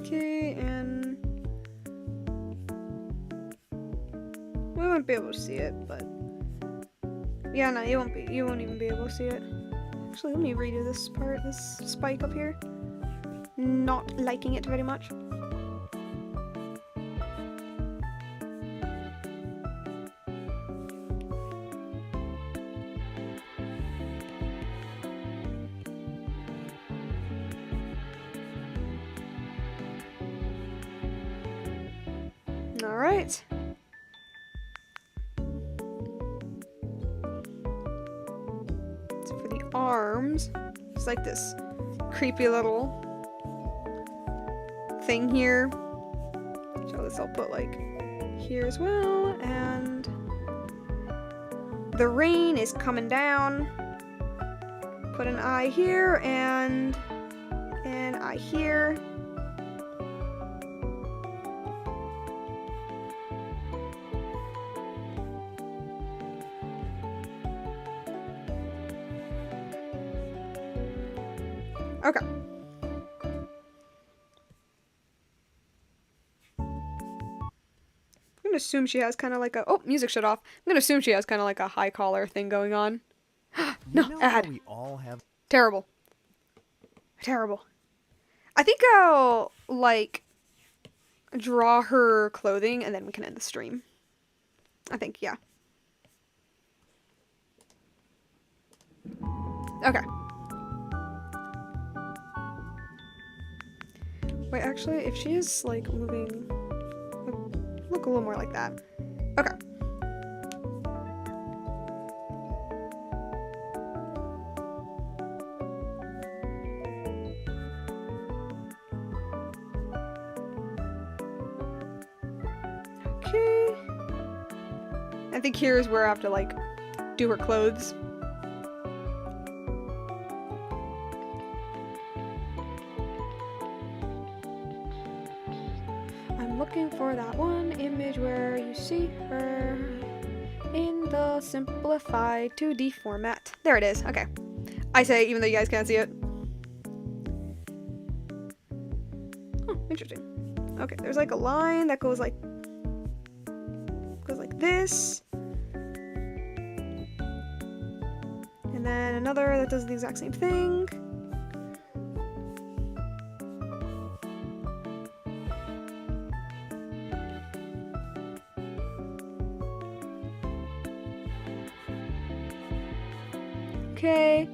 Okay, and we won't be able to see it, but yeah, no, you won't even be able to see it. Actually, let me redo this part, this spike up here. Not liking it very much. Alright. So for the arms, it's like this creepy little thing here. So this I'll put like here as well, and the rain is coming down. Put an eye here and an eye here. Okay. I'm gonna assume she has kind of like a... Oh, music shut off. I'm gonna assume she has kind of like a high collar thing going on. No, You know how ad. we all have Terrible. Terrible. I think I'll, like, draw her clothing and then we can end the stream. I think, yeah. Okay. Wait, actually, if she is, like, moving... Look a little more like that. Okay. Okay. I think here is where I have to, like, do her clothes. I'm looking for that one image where you see her in the simplified 2D format. There it is. Okay. I say, even though you guys can't see it. Oh, interesting. Okay, there's like a line that goes like this. And then another that does the exact same thing. Okay.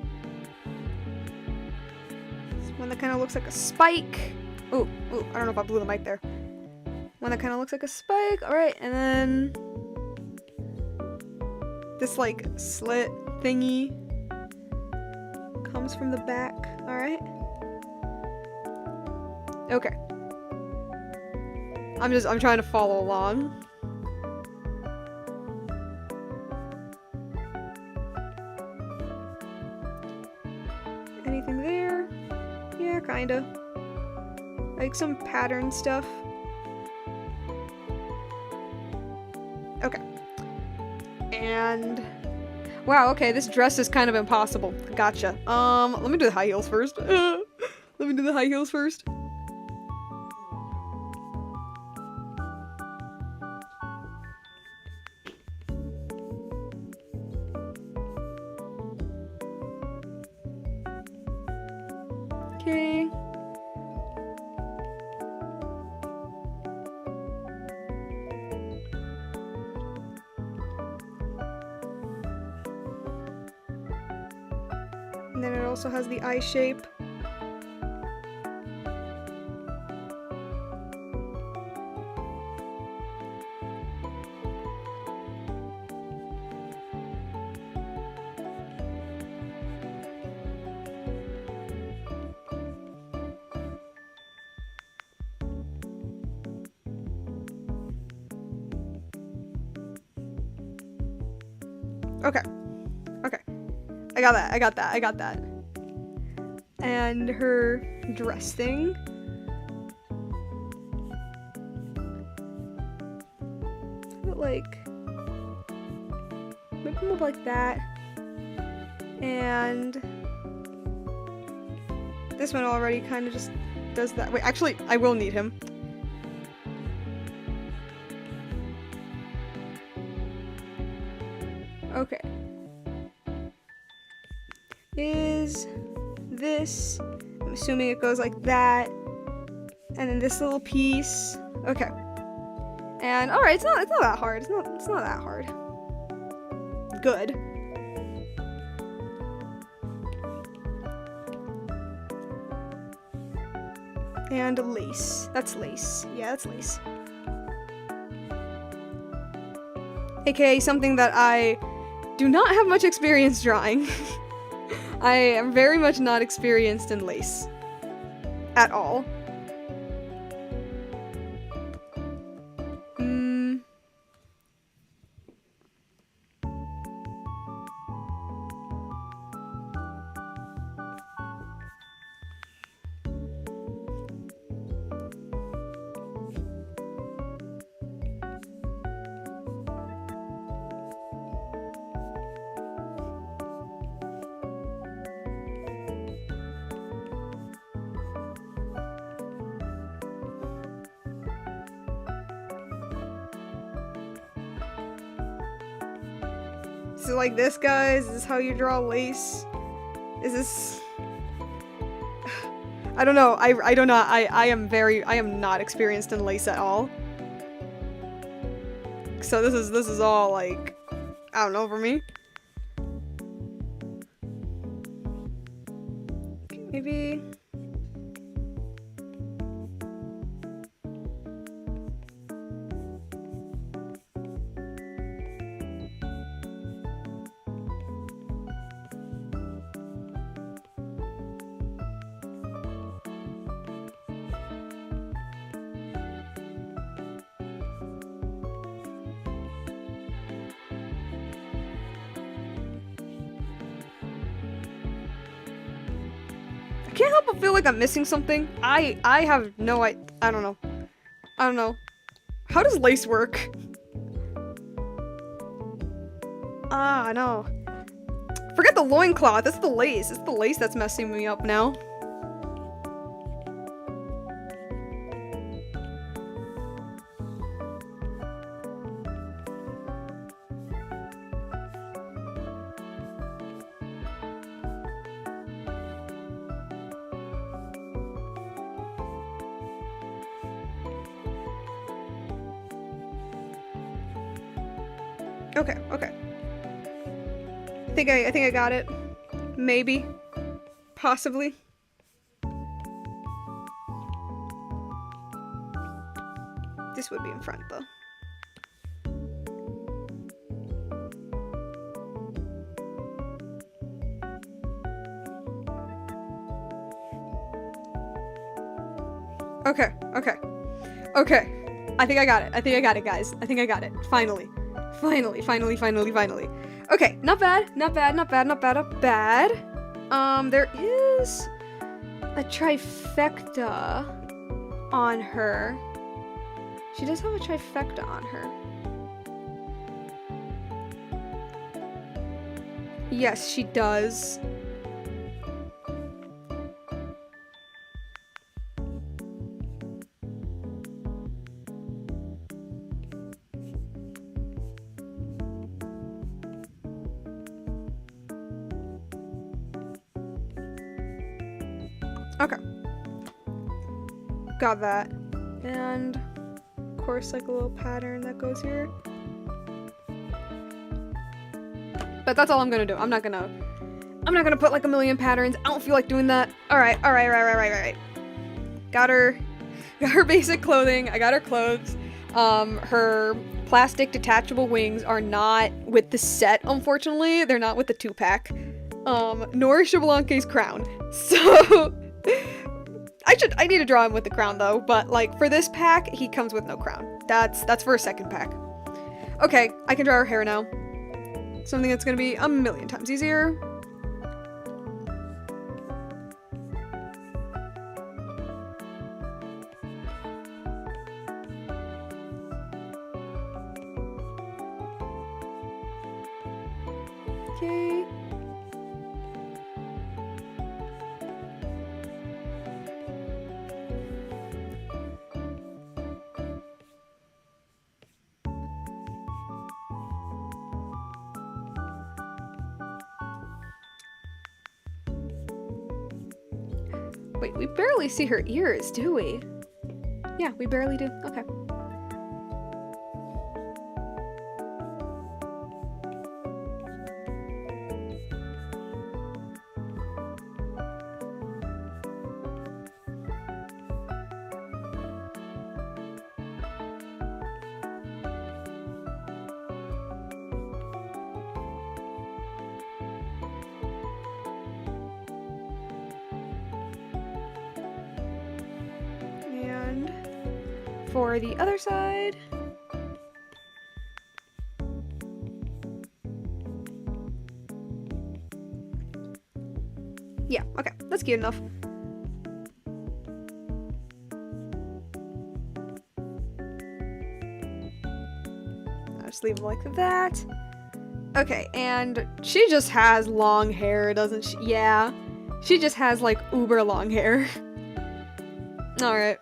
This one that kind of looks like a spike. Ooh, I don't know if I blew the mic there. One that kind of looks like a spike. Alright, and then this like slit thingy comes from the back. Alright. Okay. I'm trying to follow along. Anything there? Yeah, kinda. Like some pattern stuff. Okay. And wow, okay, this dress is kind of impossible. Gotcha. Let me do the high heels first. Let me do the high heels first. Okay. And then it also has the eye shape. Okay. Okay. I got that. And her dress thing. But like maybe move like that. And this one already kind of just does that. Wait, actually, I will need him. Okay. Is this, I'm assuming it goes like that, and then this little piece. Okay. And alright, it's not that hard. It's not that hard. Good. And lace. That's lace. Yeah, that's lace. AKA something that I do not have much experience drawing. I am very much not experienced in lace. At all. So like this, guys, is this how you draw lace? Is this... I don't know. I don't know. I am not experienced in lace at all. So this is all like, I don't know, for me. Maybe... I can't help but feel like I'm missing something. I have no I don't know. I don't know. How does lace work? Ah, no. Forget the loincloth, it's the lace. It's the lace that's messing me up now. Okay, okay. I think I got it. Maybe. Possibly. This would be in front, though. Okay, okay. Okay. I think I got it. I think I got it, guys. I think I got it. Finally. Finally, finally, finally, finally. Okay, not bad. Not bad, not bad, not bad, not bad. There is a trifecta on her. She does have a trifecta on her. Yes, she does. Okay. Got that. And of course like a little pattern that goes here. But that's all I'm gonna do. I'm not gonna put like a million patterns. I don't feel like doing that. Alright. Got her basic clothing. I got her clothes. Her plastic detachable wings are not with the set, unfortunately. They're not with the 2-pack. Nor Xbalanque's crown. So I need to draw him with the crown though, but like for this pack, he comes with no crown. That's for a second pack. Okay, I can draw her hair now. Something that's gonna be a million times easier. Okay. Wait, we barely see her ears, do we? Yeah, we barely do. Okay. And for the other side, yeah, okay, that's cute enough. I'll just leave it like that. Okay, and she just has long hair, doesn't she? Yeah, she just has like uber long hair. Alright.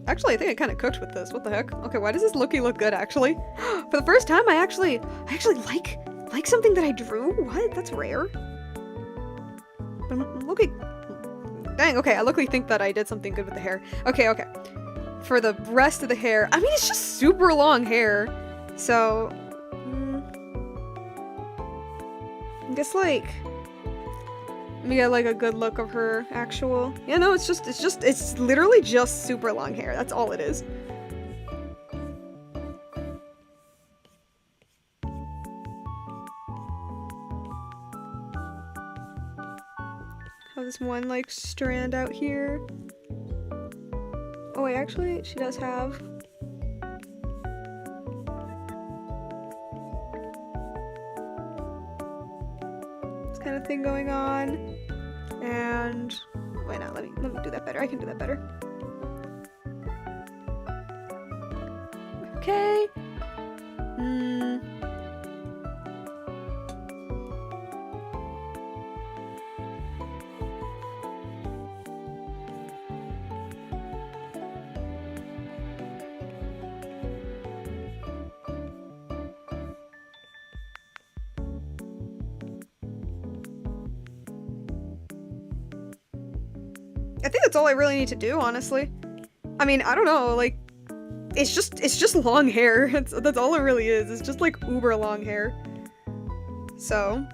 Actually, I think I kind of cooked with this. What the heck? Okay, why does this looky look good, actually? For the first time, I actually like something that I drew? What? That's rare. But I'm looking... Dang, okay, I luckily think that I did something good with the hair. Okay. For the rest of the hair, I mean, it's just super long hair. So... I guess, like... Let me get, like, a good look of her actual... Yeah, no, it's literally just super long hair. That's all it is. Have this one, like, strand out here. Oh, wait, actually, she does have... this kind of thing going on. And... wait, no, let me do that better. I can do that better. Okay. I think that's all I really need to do, honestly. I mean, I don't know, like, it's just long hair. That's all it really is. It's just like uber long hair. So,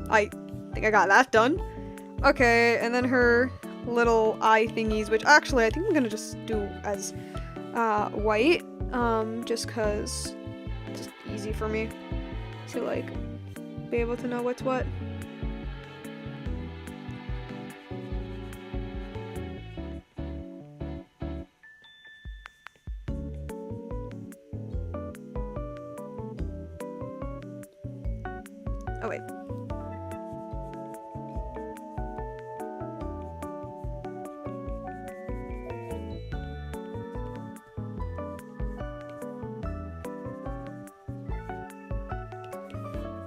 I think I got that done. Okay, and then her little eye thingies, which actually I think I'm gonna just do as white, just cause it's just easy for me to like be able to know what's what. Oh wait.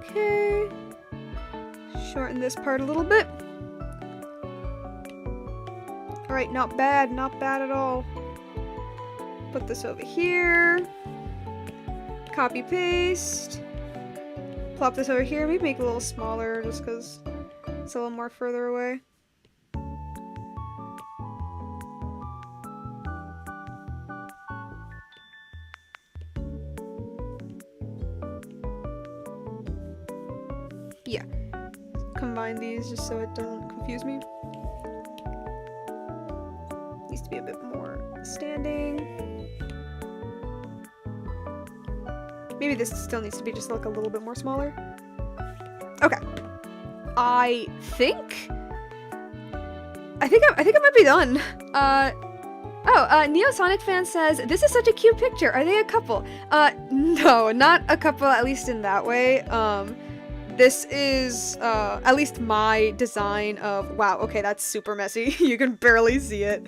Okay. Shorten this part a little bit. Alright, not bad at all. Put this over here. Copy paste. Plop this over here. Maybe make it a little smaller just because it's a little more further away. Yeah. Combine these just so it doesn't confuse me. Needs to be a bit more standing. Maybe this still needs to be just like a little bit more smaller. Okay. I think I might be done. Neosonic fan says, this is such a cute picture. Are they a couple? No, not a couple, at least in that way. This is, at least my design of, wow, okay, that's super messy. You can barely see it.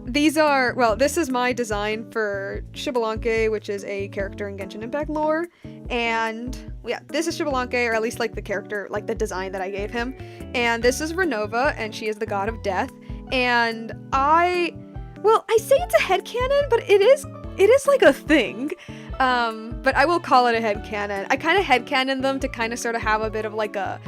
These are, well, this is my design for Xbalanque, which is a character in Genshin Impact lore, and yeah, this is Xbalanque, or at least like the character, like the design that I gave him, and this is Renova, and she is the god of death, and I say it's a headcanon, but it is like a thing, but I will call it a headcanon. I kind of headcanon them to kind of sort of have a bit of like a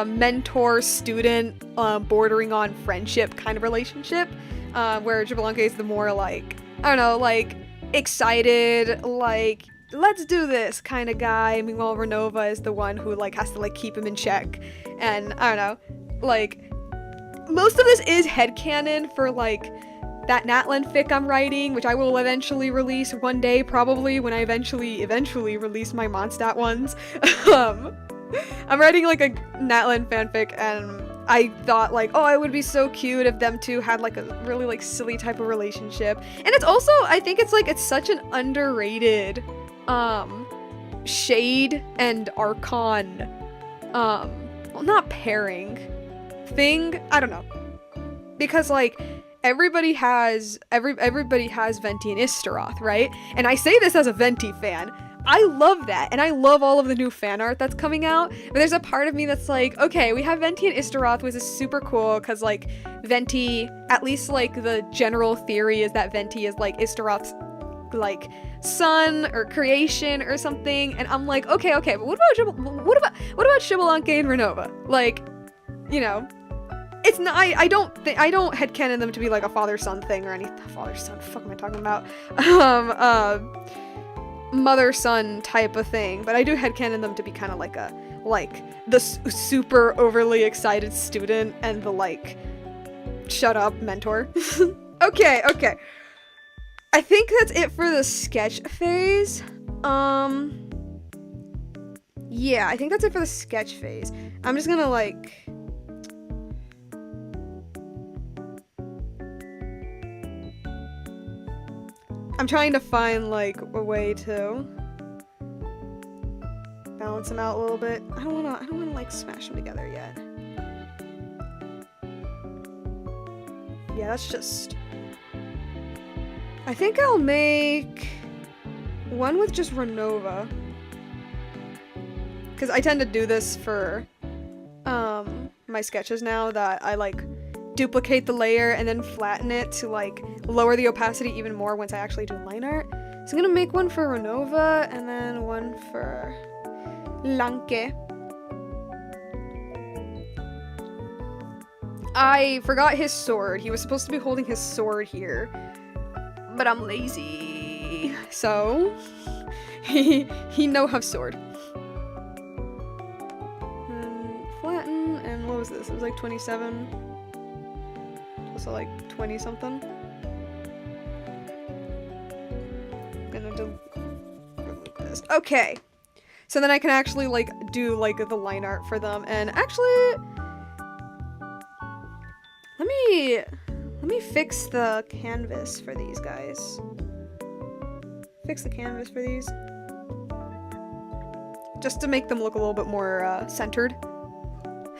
mentor-student bordering on friendship kind of relationship, where Xbalanque is the more like, I don't know, like excited, like let's do this kind of guy. Meanwhile, Renova is the one who like has to like keep him in check, and I don't know, like most of this is headcanon for like that Natlan fic I'm writing, which I will eventually release one day, probably when I eventually release my Mondstadt ones. I'm writing like a Natlan fanfic, and I thought like, oh, it would be so cute if them two had like a really like silly type of relationship. And it's also, I think it's like, it's such an underrated shade and Archon well, not pairing thing, I don't know, because like everybody has Venti and Istaroth, right? And I say this as a Venti fan. I love that, and I love all of the new fan art that's coming out, but there's a part of me that's like, okay, we have Venti and Istaroth, which is super cool, because, like, Venti, at least, like, the general theory is that Venti is, like, Istaroth's, like, son, or creation, or something, and I'm like, okay, but what about Xbalanque and Renova? Like, you know, it's not, I don't headcanon them to be, like, a father-son thing, or anything. Father-son, what the fuck am I talking about? Mother-son type of thing, but I do headcanon them to be kind of like the super overly excited student and the like shut up mentor. Okay. I think that's it for the sketch phase. Yeah, I think that's it for the sketch phase. I'm just gonna like I'm trying to find, like, a way to balance them out a little bit. I don't wanna, like, smash them together yet. Yeah, that's just... I think I'll make one with just Renova. Because I tend to do this for, my sketches now, that I, like, duplicate the layer and then flatten it to like lower the opacity even more once I actually do line art. So I'm gonna make one for Renova and then one for Lanke. I forgot his sword. He was supposed to be holding his sword here, but I'm lazy. So, he no have sword. And flatten, and what was this? It was like 27. Also like 20 something. Gonna remove this. Okay. So then I can actually like do like the line art for them, and actually let me fix the canvas for these guys. Fix the canvas for these. Just to make them look a little bit more centered.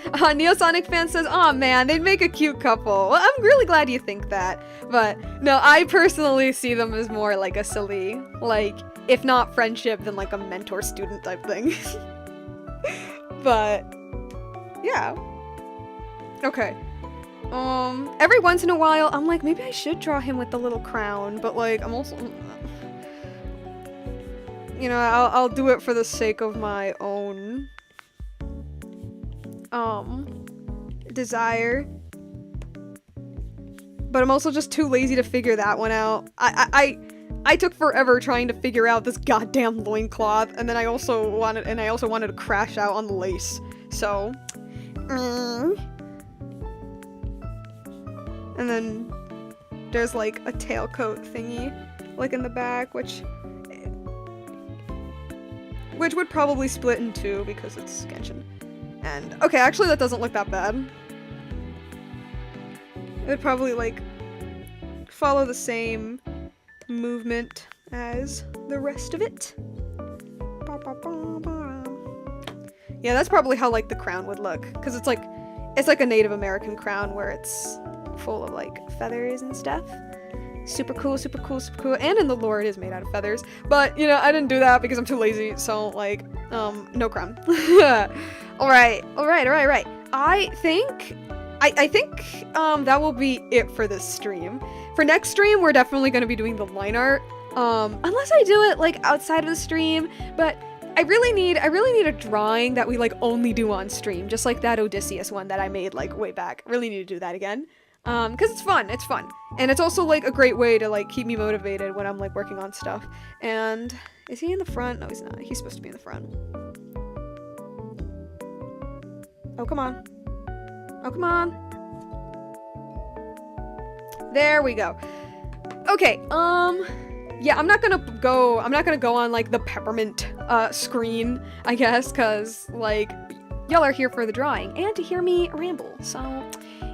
Neosonic fan says, "Aw man, they'd make a cute couple." Well, I'm really glad you think that. But no, I personally see them as more like a silly, like, if not friendship, then like a mentor-student type thing. But yeah. Okay. Every once in a while, I'm like, maybe I should draw him with the little crown, but like, I'm also, you know, I'll do it for the sake of my own desire. But I'm also just too lazy to figure that one out. I took forever trying to figure out this goddamn loincloth, and then I also wanted to crash out on the lace. So, and then there's like a tailcoat thingy, like in the back, which would probably split in two because it's Genshin. And okay, actually that doesn't look that bad. It would probably like follow the same movement as the rest of it. Yeah, that's probably how like the crown would look, because it's like a Native American crown where it's full of like feathers and stuff. Super cool, super cool, super cool. And in the lore it is made out of feathers. But, you know, I didn't do that because I'm too lazy, so like, no crown. Alright. I think that will be it for this stream. For next stream, we're definitely going to be doing the line art. Unless I do it like outside of the stream, but I really need a drawing that we like only do on stream, just like that Odysseus one that I made like way back. Really need to do that again. Cause it's fun, and it's also like a great way to like keep me motivated when I'm like working on stuff. And is he in the front? No, he's not. He's supposed to be in the front. Oh, come on. Oh, come on. There we go. Okay, yeah, I'm not gonna go on like the peppermint screen, I guess, cause like y'all are here for the drawing and to hear me ramble. So,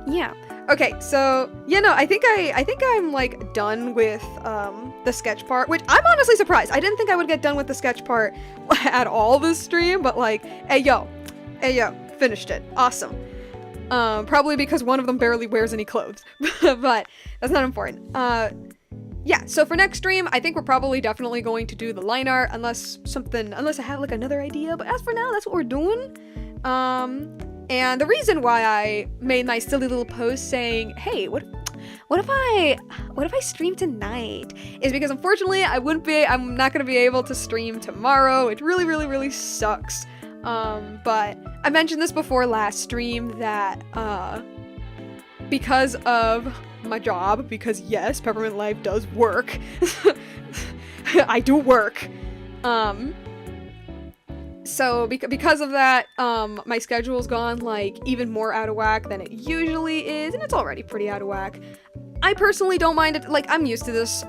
yeah. Okay, so yeah, no, I think I'm like done with the sketch part, which I'm honestly surprised. I didn't think I would get done with the sketch part at all this stream, but like, hey yo, finished it. Awesome. Probably because one of them barely wears any clothes, but that's not important. Yeah, so for next stream, I think we're probably definitely going to do the line art, unless I have like another idea, but as for now, that's what we're doing. And the reason why I made my silly little post saying, hey, what if I stream tonight, is because unfortunately I'm not gonna be able to stream tomorrow. It really sucks. But I mentioned this before last stream that, because of my job, because yes, Peppermint Life does work. I do work. So because of that, my schedule's gone like even more out of whack than it usually is, and it's already pretty out of whack. I personally don't mind it, like I'm used to this.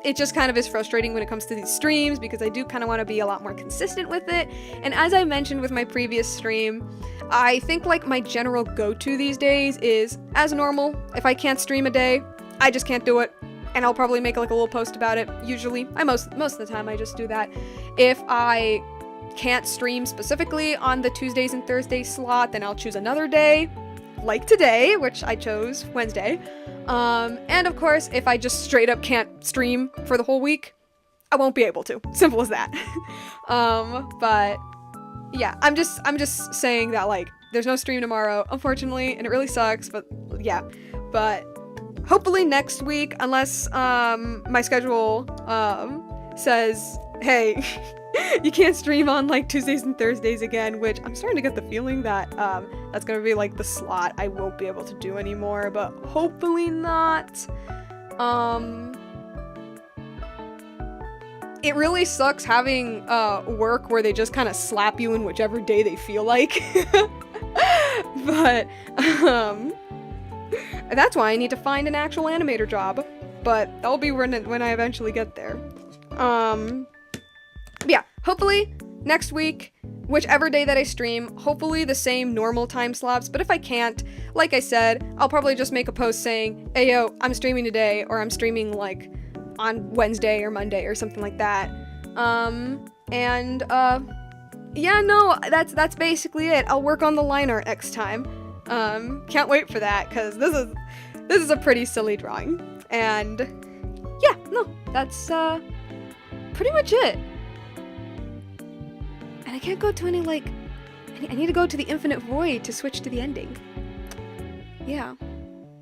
It just kind of is frustrating when it comes to these streams because I do kind of want to be a lot more consistent with it. And as I mentioned with my previous stream, I think like my general go-to these days is as normal. If I can't stream a day, I just can't do it. And I'll probably make like a little post about it. Usually, most of the time I just do that. If I can't stream specifically on the Tuesdays and Thursdays slot, then I'll choose another day, like today, which I chose Wednesday. And of course, if I just straight up can't stream for the whole week, I won't be able to. Simple as that. But yeah, I'm just saying that like there's no stream tomorrow, unfortunately, and it really sucks, but yeah. But hopefully next week, unless my schedule says hey, you can't stream on like Tuesdays and Thursdays again, which I'm starting to get the feeling that that's gonna be like the slot I won't be able to do anymore, but hopefully not. It really sucks having work where they just kind of slap you in whichever day they feel like. But that's why I need to find an actual animator job, but that'll be when I eventually get there. Yeah, hopefully next week, whichever day that I stream, hopefully the same normal time slots, but if I can't, like I said, I'll probably just make a post saying, hey yo, I'm streaming today, or I'm streaming like on Wednesday or Monday or something like that. Yeah, no, that's basically it. I'll work on the line art next time. Can't wait for that, because this is a pretty silly drawing. And yeah, no, that's pretty much it. And I can't go to any, like, I need to go to the Infinite Void to switch to the ending. Yeah,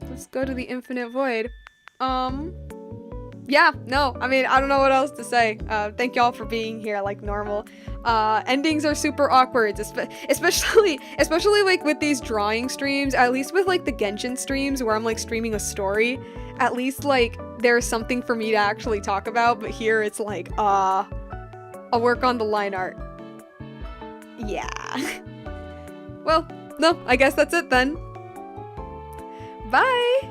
let's go to the Infinite Void. Yeah, no, I mean, I don't know what else to say. Thank y'all for being here like normal. Endings are super awkward, especially like with these drawing streams, at least with like the Genshin streams where I'm like streaming a story, at least like there's something for me to actually talk about, but here it's like, I'll work on the line art. Yeah. Well, no, I guess that's it then. Bye!